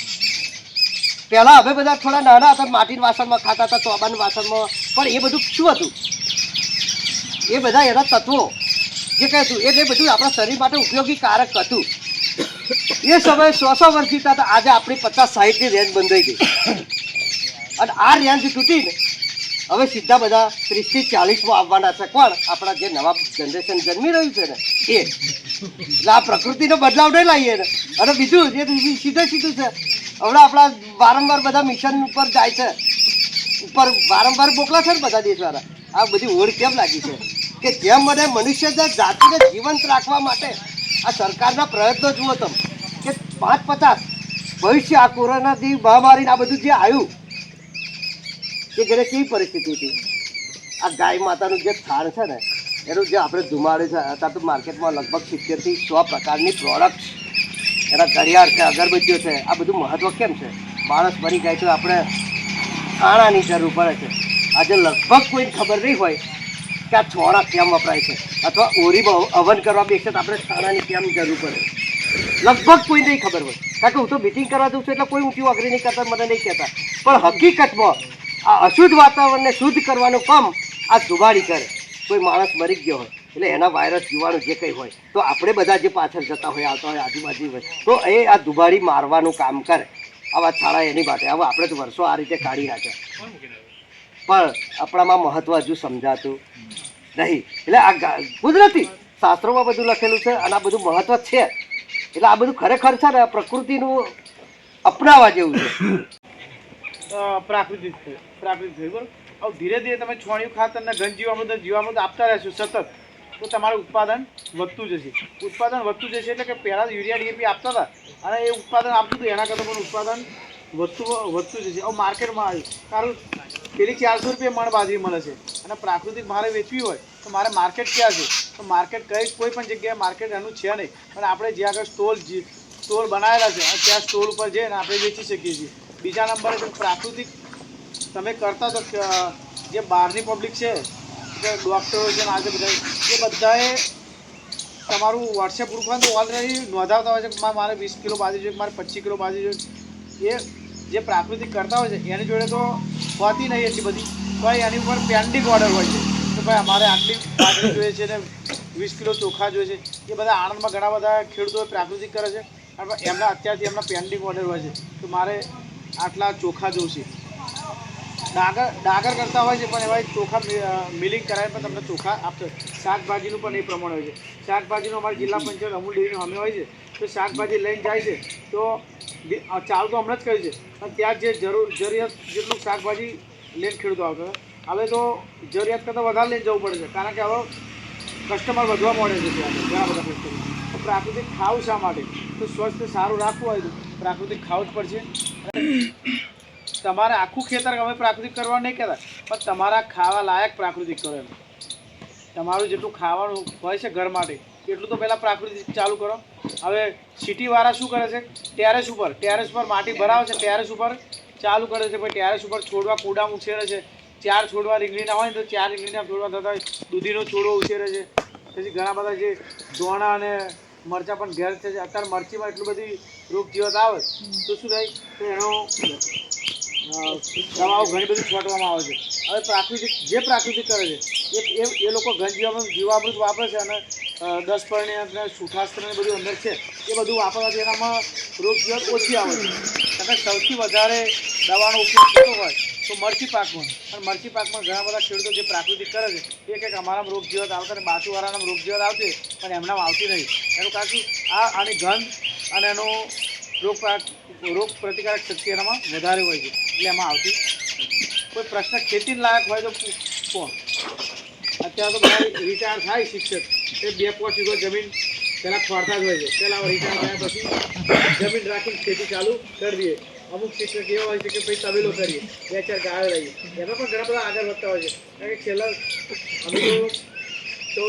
પહેલાં હવે બધા થોડા નાના હતા, માટીના વાસણમાં ખાતા હતા, ચોબાના વાસણમાં. પણ એ બધું શું હતું, એ બધા એના તત્વો જે કહે હતું એ બધું આપણા શરીર માટે ઉપયોગી કારક હતું. એ સમયે 100 વર્ષ જીતા હતા. આજે આપણી 50-60ની રેન્જ બંધાઈ ગઈ અને આ રેન્જ તૂટીને હવે સીધા બધા 30 થી 40માં આવવાના છે. કોણ? આપણા જે નવા જનરેશન જન્મી રહ્યું છે ને એ. એટલે આ પ્રકૃતિનો બદલાવ નહીં લાવીએ ને. અને બીજું જે સીધું છે, હમણાં આપણા વારંવાર બધા મિશન ઉપર જાય છે, ઉપર વારંવાર મોકલા છે ને બધા દેશવાળા. આ બધી હોડ કેમ લાગી છે કે જેમ મને મનુષ્ય જાતિને જીવંત રાખવા માટે આ સરકારના પ્રયત્નો જુઓ તમે કે 5-50 ભવિષ્ય આ કોરોનાથી મહામારી આ બધું જે આવ્યું એ ઘરે કેવી પરિસ્થિતિ હતી. આ ગાય માતાનું જે સ્થાન છે ને એનું જે આપણે ધુમાડે છે, અત્યારે તો માર્કેટમાં લગભગ 70 થી 100 પ્રકારની પ્રોડક્ટ, એના ઘડિયાળ છે, અગરબત્તીઓ છે. આ બધું મહત્ત્વ કેમ છે? માણસ મરી જાય તો આપણે ખાણાની જરૂર પડે છે. આજે લગભગ કોઈને ખબર નહીં હોય કે આ છોડા કેમ વપરાય છે, અથવા ઓરીમાં હવન કરવા બેસે તો આપણે ખાણાની કેમ જરૂર પડે. લગભગ કોઈ નહીં ખબર હોય. કારણ કે હું તો મિટિંગ કરવા દઉં છું એટલે કોઈ ઊંચી અઘરી નહીં કરતા, મને નહીં કહેતા. પણ હકીકતમાં આ અશુદ્ધ વાતાવરણને શુદ્ધ કરવાનું કામ આ ધુમાડી કરે. કોઈ માણસ મરી ગયો હોય એટલે એના વાયરસ જીવાણુ જે કંઈ હોય તો આપણે બધા જે પાછળ જતા હોય, આવતા હોય, આજુબાજુ હોય તો એ આ ધુમાડી મારવાનું કામ કરે. આ વાત શાળા એની માટે. હવે આપણે તો વર્ષો આ રીતે કાઢી નાખ્યા પણ આપણામાં મહત્ત્વ હજુ સમજાતું નહીં. એટલે આ કુદરતી શાસ્ત્રોમાં બધું લખેલું છે અને આ બધું મહત્ત્વ છે. એટલે આ બધું ખરેખર છે ને પ્રકૃતિનું અપનાવવા જેવું છે. પ્રાકૃતિક થયું બરાબર. હવે ધીરે ધીરે તમે છોણિયું ખાતર અને ઘન જીવામૃત આપતા રહેશો સતત, તો તમારું ઉત્પાદન વધતું જશે. ઉત્પાદન વધતું જશે એટલે કે પહેલાં યુરિયા ડીએપી આપતા હતા અને એ ઉત્પાદન આપતું હતું એના કરતાં પણ ઉત્પાદન વધતું જશે. હવે માર્કેટમાં આવ્યું કારણ પેલી 400 રૂપિયા મણ બાજરી મળે છે અને પ્રાકૃતિક મારે વેચવી હોય તો મારે માર્કેટ ક્યાં છે? તો માર્કેટ કોઈ પણ જગ્યાએ માર્કેટ એનું છે નહીં. પણ આપણે જ્યાં આગળ સ્ટોલ બનાવેલા છે ત્યાં સ્ટોલ ઉપર જઈને આપણે વેચી શકીએ છીએ. બીજા નંબરે છે પ્રાકૃતિક તમે કરતા તો જે બહારની પબ્લિક છે, જે ડૉક્ટરો છે આજે બધા એ બધાએ તમારું વોટ્સએપ ગ્રુપમાં તો ઓલરેડી નોંધાવતા હોય છે કે મારે 20 કિલો બાજરી જોઈએ, મારે 25 કિલો બાજરી જોઈએ. એ જે પ્રાકૃતિક કરતા હોય છે એની જોડે તો હોતી નહીં એટલી બધી, તો એની ઉપર પેન્ડિંગ ઓર્ડર હોય છે કે ભાઈ અમારે આટલી બાજરી જોઈએ છે ને 20 કિલો ચોખા જોઈએ છે. એ બધા આણંદમાં ઘણા બધા ખેડૂતો પ્રાકૃતિક કરે છે અને એમના અત્યારથી એમના પેન્ડિંગ ઓર્ડર હોય છે કે મારે આટલા ચોખા જોઈશે. ડાગર કરતા હોય છે પણ એવા ચોખા મિલિંગ કરાવીને પણ તમને ચોખા આપશે. શાકભાજીનું પણ એ પ્રમાણ હોય છે. શાકભાજીનું અમારી જિલ્લા પંચાયત અમૂલ ડેરીનું સામે હોય છે તો શાકભાજી લઈને જાય છે તો ચાલુ તો હમણાં જ કર્યું છે પણ ત્યાં જે જરૂરિયાત જેટલું શાકભાજી લઈને ખેડૂતો આવતો હવે તો જરૂરિયાત કરતાં વધારે લઈને જવું પડે છે કારણ કે હવે કસ્ટમર વધવા મળે છે ત્યાં ઘણા બધા કસ્ટમર. તો પ્રાકૃતિક ખાવું શા માટે? તો સ્વસ્થ સારું રાખવું હોય તો પ્રાકૃતિક ખાવું જ પડશે. તમારે આખું ખેતર અમે પ્રાકૃતિક કરવા નહીં કહેતા પણ તમારા ખાવા લાયક પ્રાકૃતિક કરો. એમ તમારું જેટલું ખાવાનું હોય છે ઘર માટે એટલું તો પહેલાં પ્રાકૃતિક ચાલુ કરો. હવે સિટીવાળા શું કરે છે, ટેરેસ ઉપર માટી ભરાવે છે, ટેરેસ ઉપર ચાલુ કરે છે. ભાઈ ટેરેસ ઉપર છોડવા કૂડા ઉછેરે છે. 4 છોડવા રીંગણીના હોય ને તો 4 રીંગણીના છોડવા થતા હોય, દૂધીનો છોડવો ઉછેરે છે. પછી ઘણા બધા જે દોણા અને મરચાં પણ ઘેર છે. અત્યારે મરચીમાં એટલું બધી રોગ જીવત આવે તો શું થાય તો એનો દવાઓ ઘણી બધી છોટવામાં આવે છે. હવે જે પ્રાકૃતિક કરે છે એ લોકો ઘન જીવામૃત વાપરે છે અને 10 પરણી અને સુઠાસ્ત્ર ને બધું અંદર છે એ બધું વાપરવાથી એનામાં રોગ જીવત ઓછી આવે છે. અને સૌથી વધારે દવાનો ઉપયોગ થતો હોય તો મરચી પાકમાં, અને મરચી પાકમાં ઘણા બધા ખેડૂતો જે પ્રાકૃતિક કરે છે એ કંઈક અમારામાં રોગ જીવત આવતા અને બાજુવાળાનામાં રોગ જીવત આવતી પણ એમનામાં આવતી નહીં. એનું કારણ આની ગંધ અને એનો રોગ પ્રતિકારક શક્તિ એનામાં વધારે હોય છે એટલે એમાં આવતી. કોઈ પ્રશ્ન ખેતી લાયક હોય તો કોણ? અત્યારે તો બધા રિટાયર થાય શિક્ષક એ 2-5 વીઘો જમીન પહેલાં ખોરતા જ હોય છે. પહેલાં રિટાયર થયા પછી જમીન રાખીને ખેતી ચાલુ કરી દઈએ. અમુક શિક્ષક એવા હોય છે કે ભાઈ તબેલો કરીએ, 2-4 ગાયો લઈએ, એમાં પણ ઘણા બધા આગળ વધતા હોય છે. કારણ કે છેલ્લા અમે તો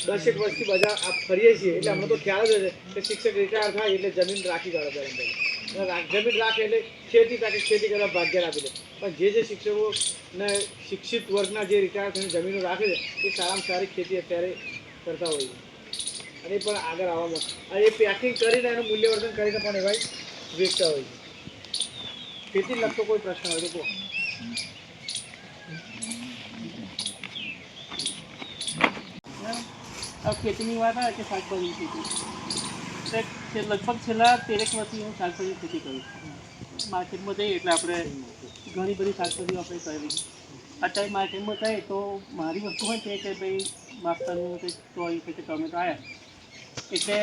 10 વર્ષથી બધા ફરીએ છીએ એટલે અમને તો ખ્યાલ જ હોય છે કે શિક્ષક રિટાયર થાય એટલે જમીન રાખી કાઢે પહેલાં. જમીન રાખે એટલે ખેતી કરવા ભાગ્ય રાખી દે. પણ જે શિક્ષકોને શિક્ષિત વર્ગના જે રિટાયર થઈને જમીનો રાખે છે એ સારામાં સારી ખેતી અત્યારે કરતા હોય છે અને પણ આગળ આવવામાં અને એ પેકિંગ કરીને એનું મૂલ્યવર્ધન કરીને પણ એવા વેચતા હોય છે. ખેતી લગતો કોઈ પ્રશ્ન હોય તો ખેતીની વાત આવે કે શાકભાજીની ખેતી લગભગ છેલ્લા 13 વર્ષથી હું શાકભાજીની ખેતી કરું છું. માર્કેટમાં જઈએ એટલે આપણે ઘણી બધી શાકભાજીઓ આપણે કરેલી. અત્યારે માર્કેટમાં જઈએ તો મારી વસ્તુ હોય છે કે ભાઈ માસ્તરનું કંઈક ચોઈ કે ટમેટો આવ્યા એટલે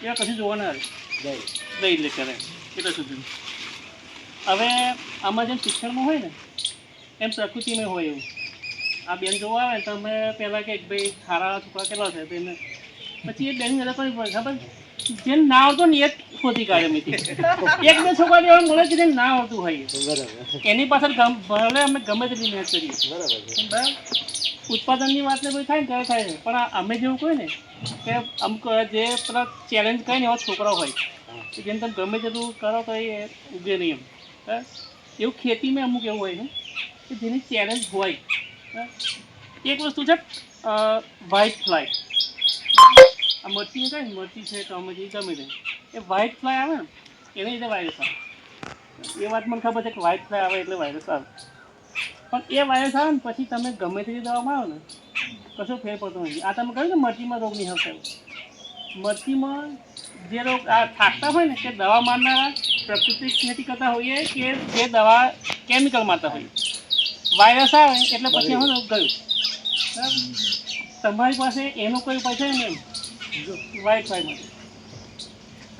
એવા કશું જોવા ના આવે દઈ લે કરે એટલા સુધી. હવે આમાં જેમ શિક્ષણમાં હોય ને એમ પ્રકૃતિમાં હોય એવું. આ બેન જોવા આવે તો અમે પહેલાં કે ભાઈ ખારા છોકરા કેટલા છે તેને પછી એ બેન નજર કરી પડે ખબર જેને ના આવતો ને એ જ શોધી કાઢે મેથી 1-2 છોકરા એવા મળે કે જેને ના આવતું હોય એની પાછળ ભલે અમે ગમે તેટલી મહેનત કરીએ બરાબર. ઉત્પાદનની વાત ને બધું થાય ને ત્યારે થાય છે પણ અમે જેવું કહે ને કે અમુક જે પેલા ચેલેન્જ કહે ને એવા છોકરાઓ હોય કે જેને તમે ગમે તેટલું કરો તો એ ઉગે નહીં એમ. એવું ખેતીમાં અમુક એવું હોય છે કે જેની ચેલેન્જ હોય. એક વસ્તુ છે વ્હાઇટ ફ્લાય. આ મરચી કહે ને મરચી છે ટમેટી ગમે તે એ વ્હાઇટ ફ્લાય આવે ને એને લીધે વાયરસ આવે. એ વાત મને ખબર છે કે વ્હાઇટ ફ્લાય આવે એટલે વાયરસ આવે પણ એ વાયરસ આવે ને પછી તમે ગમે તેવી દવા મારો ને કશો ફેર પડતો નથી. આ તમે કહ્યું ને મરચીમાં રોગ નહીં આવતા મરચીમાં જે રોગ આ થાકતા હોય ને કે દવા મારનારા પ્રાકૃતિક ખેતી કરતા હોઈએ કે જે દવા કેમિકલ મારતા હોઈએ વાયરસ આવે એટલે પછી હું ગયું બરાબર. તમારી પાસે એનો કોઈ ઉપાય છે ને એમ વ્હાઇટ ફ્લાય માટે?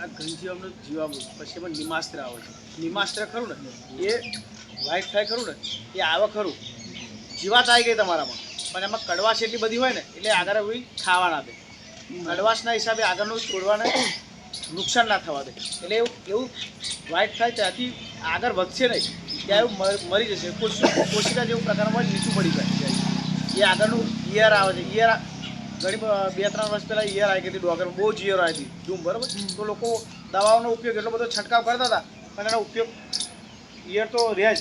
આ ઘનજીવામૃત જીવામૃત પછી એમાં નિમાસ્ત્ર આવે છે. નિમાસ્ત્ર ખરું ને એ વ્હાઇટ ફ્લાય ખરું ને એ આવે ખરું જીવાત આવી ગઈ તમારામાં પણ એમાં કડવાશ એટલી બધી હોય ને એટલે આગળ એવી ખાવા ના દે. કડવાશના હિસાબે આગળનું છોડવાને નુકસાન ના થવા દે એટલે એવું વ્હાઇટ ફ્લાય ત્યાંથી આગળ વધશે નહીં ત્યાં એવું મરી જશે. કોશિકા જેવું પ્રકારમાં નીચું પડી જાય. એ આગળનું ઈયર આવે છે. ઈયર ઘણી 2-3 વર્ષ પહેલાં ઈયર આવી ગઈ હતી ડોગરમાં બહુ જ ઈયર આવી હતી ધૂમ બરાબર. તો લોકો દવાઓનો ઉપયોગ એટલો બધો છંટકાવ કરતા હતા પણ એનો ઉપયોગ ઈયર તો રહે જ.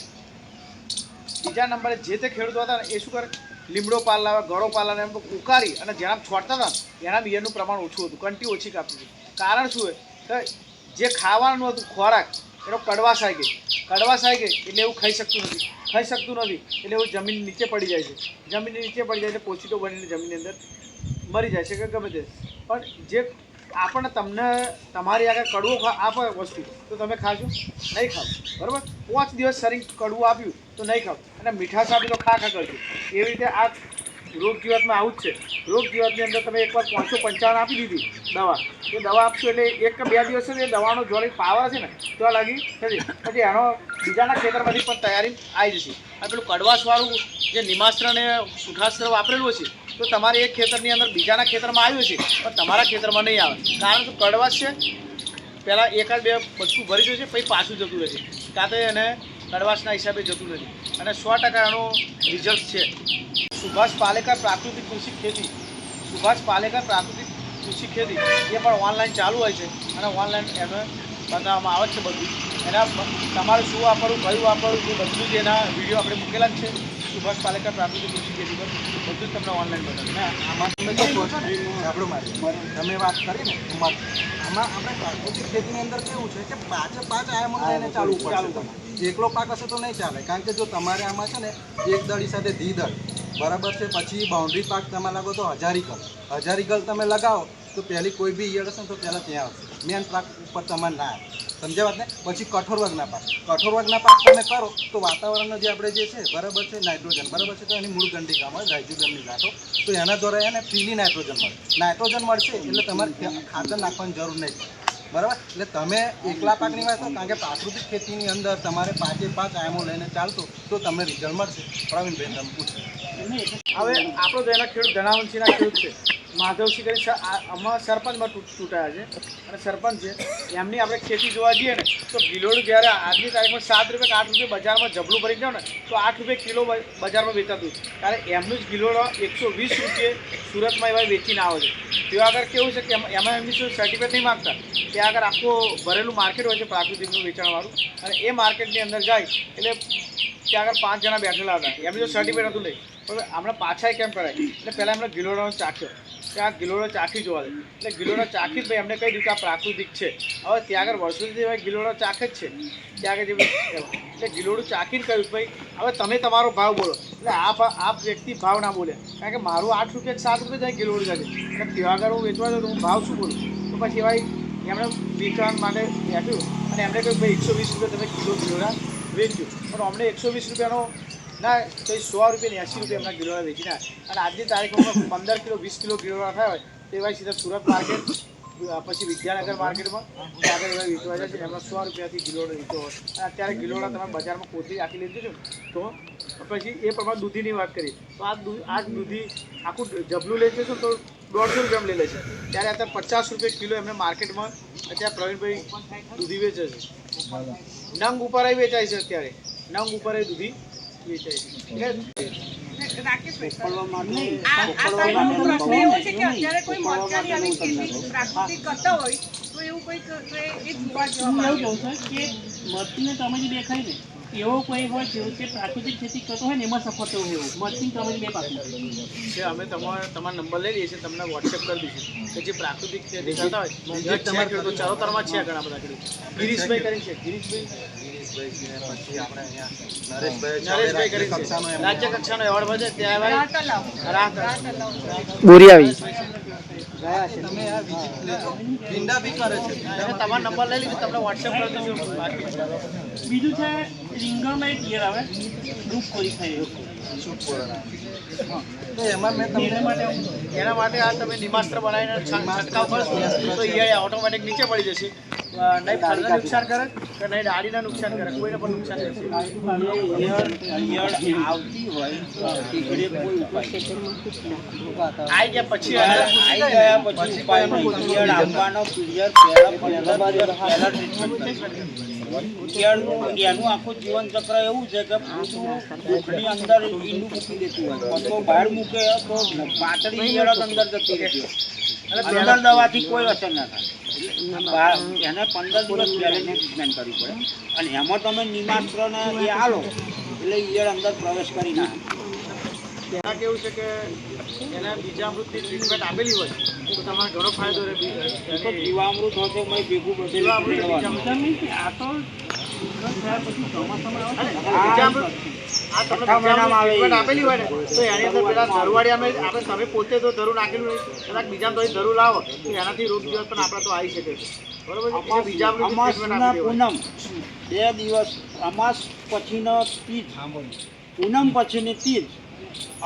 બીજા નંબરે જે તે ખેડૂતો હતા ને એ શું કરે લીમડો પાલ લાવે ગળો પાલ લાવે એમ ઉકાળી અને જેના છોડતા હતા એના ઈયરનું પ્રમાણ ઓછું હતું. કંટી ઓછી કાપતી હતી. કારણ શું હોય કે જે ખાવાનું હતું ખોરાક એનો કડવાશ આવી ગઈ એટલે એવું ખાઈ શકતું નથી એટલે એવું જમીન નીચે પડી જાય છે, જમીન નીચે પડી જાય એટલે પોચીટો બનીને જમીનની અંદર મરી જાય છે કે ગમે તે. પણ જે આપણને તમને તમારી આગળ કડવું આપે વસ્તુ તો તમે ખાશો નહીં ખાવ, બરાબર. 5 દિવસ શરીર કડવું આપ્યું તો નહીં ખાવ, અને મીઠાશ આપી તો ખા કરજો. એવી રીતે આ રોગ જીવાતમાં આવું જ છે. રોગ જીવાતની અંદર તમે એકવાર 555 આપી દીધી દવા, એ દવા આપશો એટલે 1 કે 2 દિવસ એ દવાનો જોડે પાવર છે ને તો લાગી થશે, પછી એનો બીજાના ખેતરમાંથી પણ તૈયારી આવી જશે. આ પેલું કડવાશવાળું જે નિમાસ્ત્ર અને સુઠાસ્ત્ર વાપરેલું છે તો તમારે એક ખેતરની અંદર બીજાના ખેતરમાં આવ્યું છે પણ તમારા ખેતરમાં નહીં આવે, કારણ કે કડવાશ છે. પહેલાં 1 કે 2 બચકું ભરી જશે પછી પાછું જતું રહેશે, કાં તો એને કડવાશના હિસાબે જતું નથી, અને 100% એનું રિઝલ્ટ છે. સુભાષ પાલેકર પ્રાકૃતિક કૃષિ ખેતી, સુભાષ પાલેકર પ્રાકૃતિક કૃષિ ખેતી એ પણ ઓનલાઈન ચાલુ હોય છે, અને ઓનલાઈન એને બતાવવામાં આવે છે બધું. એના તમારે શું વાપરવું, કયું વાપરવું એ બધું જ એના વિડીયો આપણે મૂકેલા જ છે સુભાષ પાલેકર પ્રાકૃતિક કૃષિ ખેતી પર, બધું જ તમને ઓનલાઈન બતાવે. આમાં તમે જે કહો છો ને, આપણું તમે વાત કરી ને આમાં આપણે પ્રાકૃતિક ખેતીની અંદર કેવું છે કે 5 આયામો લઈને ચાલવું પડશે. એકલો પાક હશે તો નહીં ચાલે, કારણ કે જો તમારે આમાં છે ને એક દળી સાથે દ્વિદળ બરાબર છે, પછી બાઉન્ડ્રી પાક તમે લાગો તો હજારીકલ તમે લગાવો તો પહેલી કોઈ બી ઈયળ હશે ને તો પહેલાં ત્યાં આવશે, મેન પાક ઉપર તમારે ના આવે. સમજ્યા વાત ને? પછી કઠોર વર્ગના પાક તમે કરો તો વાતાવરણનો જે આપણે જે છે બરાબર છે નાઇટ્રોજન બરાબર છે, તો એની મૂળ ગંડિકા મળે રાઇઝોબિયમની ગાંઠો, તો એના દ્વારા એને ફ્રીલી નાઇટ્રોજન મળશે એટલે તમારે ખાતર નાખવાની જરૂર નહીં પડે, બરાબર. એટલે તમે એકલા પાકની વાત કરો, કારણ કે પ્રાકૃતિક ખેતીની અંદર તમારે 5 આયામો લઈને ચાલતો તો તમને રિઝલ્ટ મળશે. પ્રવીણભાઈ તમે પૂછો. હવે આપણો તો એના ખેડૂત ધનાવંશીના ખેડૂત છે, માધવસિંહ કરી આમાં સરપંચમાં ચૂંટાયા છે, અને સરપંચ છે એમની આપણે ખેતી જોવા જઈએ ને તો ગિલોડ જ્યારે આજની તારીખમાં 7 રૂપિયા કે 8 રૂપિયા બજારમાં જબલું ભરી જાઓ ને તો 8 રૂપિયા કિલો બજારમાં વેચાતું, ત્યારે એમનું જ ગિલોડ 120 રૂપિયે સુરતમાં એવા વેચીને આવે છે. ત્યાં આગળ કેવું છે કે એમાં એમની શું સર્ટિફિકેટ નહીં માગતા, ત્યાં આગળ આખું ભરેલું માર્કેટ હોય છે પ્રાકૃતિકનું વેચાણવાળું, અને એ માર્કેટની અંદર જાય એટલે ત્યાં આગળ 5 જણા બેઠેલા હતા, એમની જો સર્ટિફિકેટ હતું નહીં. પણ હમણાં પાછા કેમ કરાય એટલે પહેલાં એમને ગિલોડાનો ચાખ્યો, ત્યાં ગિલોડો ચાખી જોવા દે, એટલે ગિલોડો ચાખી જ ભાઈ એમને કહી દીધું કે આ પ્રાકૃતિક છે. હવે ત્યાં આગળ વર્ષોથી ભાઈ ગિલોડો ચાખે જ છે, ત્યાં આગળ જે એટલે ગિલોડું ચાખીને કહ્યું ભાઈ હવે તમે તમારો ભાવ બોલો, એટલે આ વ્યક્તિ ભાવ ના બોલે, કારણ કે મારું 8 રૂપિયા 7 રૂપિયા જાય ગિલોડું જાય, એટલે ત્યાં આગળ હું વેચવા જાઉં તો હું ભાવ શું બોલું, તો પછી ભાઈ એમણે વેચવા માટે બેઠ્યું અને એમણે કહ્યું ભાઈ 120 રૂપિયા તમે કિલો ગિલોડા વેચ્યું, પણ અમને 120 રૂપિયાનો ના કંઈ 100 રૂપિયા 80 રૂપિયા એમના ગિલોડા વેચીને, અને આજની તારીખમાં 15 કિલો 20 કિલો ગિલોડા થયા હોય તો એવા સીધા સુરત માર્કેટ પછી વિદ્યાનગર માર્કેટમાં ત્યાં આગળ એવા વેચવા જાય છે, એમના 100 રૂપિયાથી ગિલોડો વેચો હોય. અને અત્યારે ગિલોડા તમે બજારમાં કોથળી આખી લીધી છે તો પછી એ પ્રમાણે દૂધીની વાત કરી તો આ દૂધી આખું જબલું લે છે તો 150 રૂપિયામાં લઈ લે છે, ત્યારે અત્યારે 50 રૂપિયા કિલો એમને માર્કેટમાં અત્યારે પ્રવીણભાઈ દૂધી વેચે છે. નંગ ઉપર વેચાય છે, અત્યારે નંગ ઉપર દૂધી વેચાય છે. રાકેશભાઈ, આ સાહેબનો પ્રશ્ન એવો છે કે અત્યારે કોઈ મરચાની આવી ખેતી પ્રાકૃતિક કરતા હોય તો એવું કોઈ એ જોવા હું એવું કહું છું કે મરચીને તમે જે દેખાય ને એવો કોઈ હોય જેવું કે પ્રાકૃતિક ખેતી કરતો હોય ને એમાં સફળ થવું એવું મરચી તમે 2 પાકી છે. અમે તમારો નંબર લઈ લઈએ છીએ, તમને વોટ્સએપ કરી દઈશું કે જે પ્રાકૃતિક ખેતી કરતા હોય તો ચરોતરમાં છે ઘણા બધા ખેડૂત. ગિરીશભાઈ કરી છે, નરેશભાઈ કરી છે, રાજ્ય કક્ષાનો એવોર્ડ મળે ત્યાં બોરિયાવી તમે આ વિઝિટ લેજો, ભીંડા બી કરે છે. તમારો નંબર લઈ લીધો, તમને વોટ્સએપ કરી દઈશું. બીજું છે રીંગણમાં એક ઈયળ આવે ડૂબ કોરી ખાય તો એમાં મેં તમને એના માટે આ તમે નિમાસ્ત્ર બનાવીને છંટકાવ કરશો તો ઈયળ ઓટોમેટિક નીચે પડી જશે. નહીં ફળને નુકસાન કરે કે નહીં ડાળીને નુકસાન કરે, કોઈને પણ નુકસાન નથી. આવી ગયા પછી એનું આખું જીવન ચક્ર એવું છે કે દુઃખની અંદર ઈંડું મૂકી દેતું હોય, અથવા બહાર મૂકે તો પાતળી ઈયળ અંદર જતી રહેતી હોય, એટલે અંદર દવાથી કોઈ અસર ના થાય. એને 15 દિવસ પહેલાંની ટ્રીટમેન્ટ કરવી પડે, અને એમાં તમે નિમાત્રને એ આલો એટલે ઈયળ અંદર પ્રવેશ કરી નાખે. ત્યાં કેવું છે કે એના બીજામૃતની ટ્રીટમેન્ટ આપેલી હોય તો તમારે ઘણો ફાયદો રહે. જીવામૃત હશે ભેગું જીવામૃત આ તો થયા પછી ચોમાસામાં આવે અને ને, બીજા આપણે આ તમને છઠ્ઠા મહિનામાં આવે ટ્રીટમેન્ટ આપેલી હોય ને તો એની અંદર પેલા ધરુવાળી આપણે તમે પોતે તો ધરું નાખેલું હોય કદાચ બીજા તો ધરું લાવો તો એનાથી રોગ દિવસ પણ આપણે તો આવી શકે છે બરોબર છે એટલે બીજા આપણે ટ્રીટમેન્ટ અમાસના આપી દેવાની. પૂનમ 2 દિવસ અમાસ પછીનો તીજ પૂનમ પછીની તીજ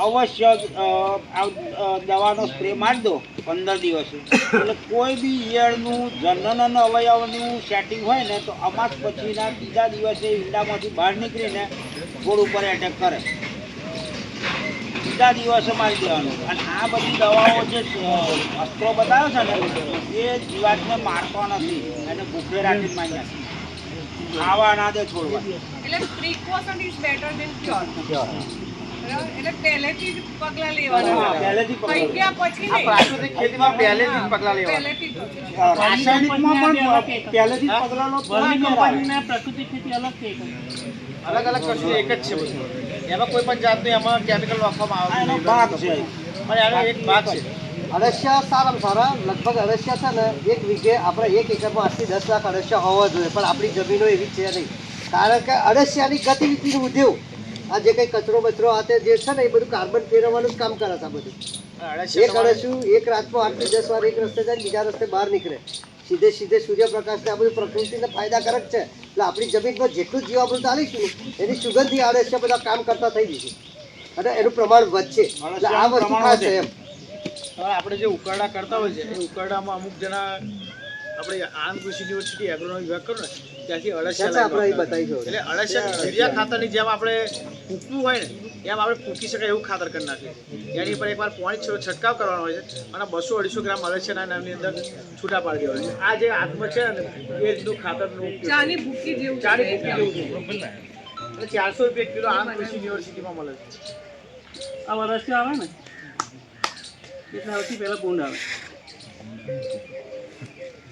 અવશ્ય દવાનો સ્પ્રે મારી દો 15 દિવસે એટલે કોઈ બી ઈયળનું જનન અવયવનું સેટિંગ હોય ને તો અમાસ પછીના ત્રીજા દિવસે ઈંડામાંથી બહાર નીકળીને છોડ ઉપર એટેક કરે બીજા દિવસે મારી દેવાનું અને આ બધી દવાઓ જે અસ્ત્રો બતાવ્યો છે ને એ જીવાતને મારતો નથી એને ભૂખે રાખીને મારી નાખે ખાવા ના દે છોડવા એટલે precaution is better than cure. બરાબર? એટલે પહેલેથી જ પગલાં લેવાના. હા, પહેલેથી પગલાં થઈ ગયા પછી આ નહીં. પ્રાકૃતિક ખેતીમાં પહેલેથી જ પગલાં લેવાના. પહેલેથી જ. રાસાયણિકમાં પણ પહેલેથી જ પગલાં લો તો વર્મી મેળાય. કંપનીના પ્રાકૃતિક ખેતી અલગ છે કંઈ? અલગ અલગ કશું એક જ છે બધું એમાં કોઈ પણ જાતનું એમાં કેમિકલ નાખવામાં આ એનો આવતું ભાગ છે પણ એનો એક ભાગ છે અળસિયા સારામાં સારા લગભગ અળસિયા છે ને 1 વીઘે આપણે 1 એકરમાં 8 થી 10 લાખ અળસિયા હોવા જોઈએ પણ આપણી જમીનો એવી છે નહીં કારણ કે અળસિયાની ગતિવિધિનું ઉદ્યોગ આ જે કંઈ કચરો બચરો આ તે જે છે ને એ બધું કાર્બન ફેરવવાનું જ કામ કરે છે આ બધું એક અળસિયું એક રાતમાં 8 થી 10 વાર એક રસ્તે જાય બીજા રસ્તે બહાર નીકળે સીધે સૂર્યપ્રકાશને આ બધું પ્રકૃતિને ફાયદાકારક છે એટલે આપણી જમીનમાં જેટલું જીવામૃત આલીશું ને એની સુગંધી અળસિયા બધા કામ કરતા થઈ જશે અને એનું પ્રમાણ વધશે એટલે આ વસ્તુ ખાસ છે એમ હવે આપણે જે ઉકાળા કરતા હોય છે એ ઉકાળામાં અમુક જણા આપણે આણંદ કૃષિ યુનિવર્સિટી એગ્રોનોમી વિભાગ કરો ને ત્યાંથી અળસિયા છતાં આપણે લાવી એ બતાવી દો એટલે અળસિયા યુરિયા ખાતરની જેમ આપણે ફૂંકવું હોય ને એમ આપણે ફૂંકી શકાય એવું ખાતર કરી નાખીએ એની પર એકવાર પાણી છંટકાવ કરવાનો હોય છે અને 200-250 ગ્રામ અળસિયાના નામની અંદર છૂટા પાડી દેવાના છે આ જે હાથમાં છે ને એ રીતનું ખાતરનું ઉપયોગ ચાની ભૂકી જેવું. ચાની ભૂકી જેવું છે એટલે 400 રૂપિયા કિલો આણંદ કૃષિ યુનિવર્સિટીમાં મળે છે આ વરસથી આવે ને એટલે સૌથી પહેલાં ભૂંડ આવે.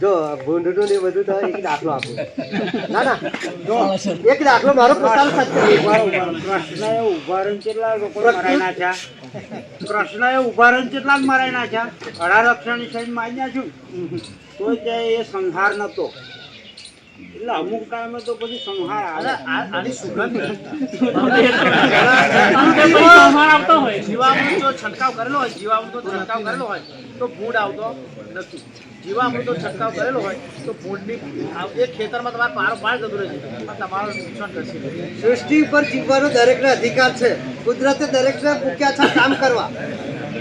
જો ભૂંડનું ને બધું તો એક દાખલો આપો ના ના જો એક દાખલો મારો પોતાનો સત્ય કૃષ્ણએ ઉભા રહીને કેટલા લોકો મરાઈ નાખ્યા કૃષ્ણએ ઉભા રહીને કેટલા જ મરાઈ નાખ્યા 18 અક્ષરની સહિત મારી નાખ્યું તો તે એ સંહાર નતો એટલે અમુક ટાઈમે તો પછી સંહાર આવે આની સુગંધ સંભાળ આવતો હોય જીવામૃતનો છંટકાવ કરેલો હોય જીવામૃતનો છંટકાવ કરેલો હોય તો ભૂંડ આવતો નથી જીવામૃતનો છંટકાવ કરેલો હોય તો ભૂંડની એ ખેતરમાં તમારે પારો પાર જતું રહે છે પણ તમારું નુકસાન કરશે નહીં. સૃષ્ટિ ઉપર જીવવાનો દરેકને અધિકાર છે કુદરતે દરેકને મૂક્યા છે કામ કરવા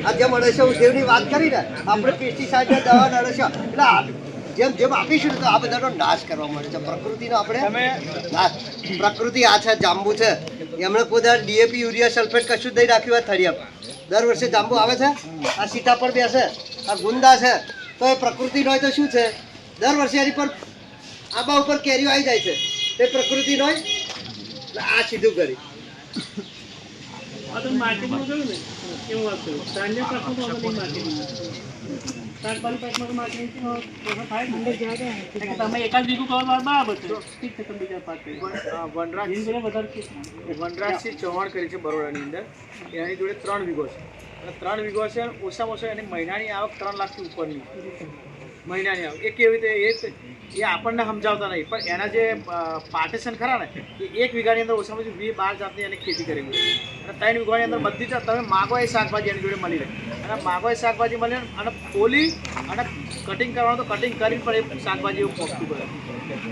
આ જેમ અળસિયા ઉદ્યોગની વાત કરી ને આપણે પેસ્ટિસાઇડ દવા અળસિયા એટલે જેમ જેમ આપીશું ને તો આ બધાનો નાશ કરવા મળે છે પ્રકૃતિનો આપણે નાશ પ્રકૃતિ આ છે જાંબુ છે એમણે પોતા ડીએપી યુરિયા સલ્ફેટ કશું જ નહીં રાખ્યું હોય થળિયામાં દર વર્ષે જાંબુ આવે છે આ સીતાફળ બેસે આ ગુંદા છે તો એ પ્રકૃતિનો હોય તો શું છે દર વર્ષે એની પર આંબા ઉપર કેરીઓ આવી જાય છે તે પ્રકૃતિનો હોય એટલે આ સીધું કરી આ તો માર્કેટમાં ગયું ને એવું વાત કરું સાંજે પ્રશ્નો તો હવે નહીં માર્કેટિંગમાં શાકભાજી પાકમાં તો માર્કેટિંગ થાય જ ને. એટલે તમે એકાદ વીઘું કરો બરાબર છે ઠીક છે તમે બીજા પાક કરી વનરાજ એની જોડે વધારે છે. વનરાજસિંહ ચૌહાણ કરી છે બરોડાની અંદર એની જોડે 3 વીઘો છે અને 3 વીઘો છે ઓછામાં ઓછા એની મહિનાની આવક 3 લાખથી ઉપરની મહિનાની આવક એ કેવી રીતે એ આપણને સમજાવતા નહીં પણ એના જે પાર્ટેશન ખરા ને એ 1 વીઘાની અંદર ઓછામાં ઓછી 12 જાતની એને ખેતી કરેલી છે અને 3 વીઘાની અંદર બધી જાત તમે માગો એ શાકભાજી એની જોડે મળી રહે અને માગો એ શાકભાજી મળી રહે અને ફોલી અને કટિંગ કરવાનું તો કટિંગ કરીને પણ એ શાકભાજી એવું પહોંચતું પડે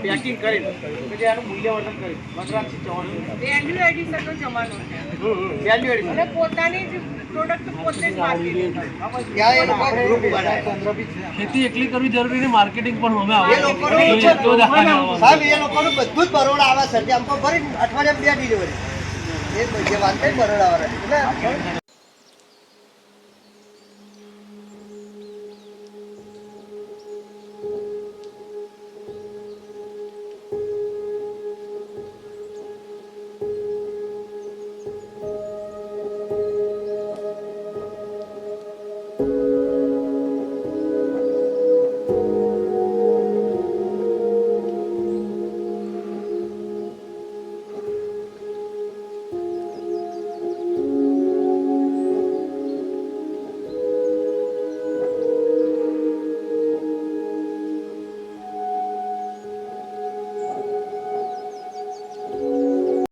પેકિંગ કરીને કે જે આનું મૂલ્યવર્ધન કરી વનરાજસિંહ ચૌહાણ વેલ્યુ એડિશનનો જમાનો છે વેલ્યુ એડિશન અને પોતાની જ પ્રોડક્ટ પોતે જ માર્કેટિંગ કરે. ત્યાં એ લોકો ગ્રુપ બનાવે ખેતી એકલી કરવી જરૂરી નહીં માર્કેટિંગ પણ હવે એ લોકોનું સાહેબ એ લોકોનું બધું જ બરોડા આવે છે આમ તો ભરી અઠવાડિયામાં 2 ડિલિવરી એ જે વાત કરી બરોડા વાળા એટલે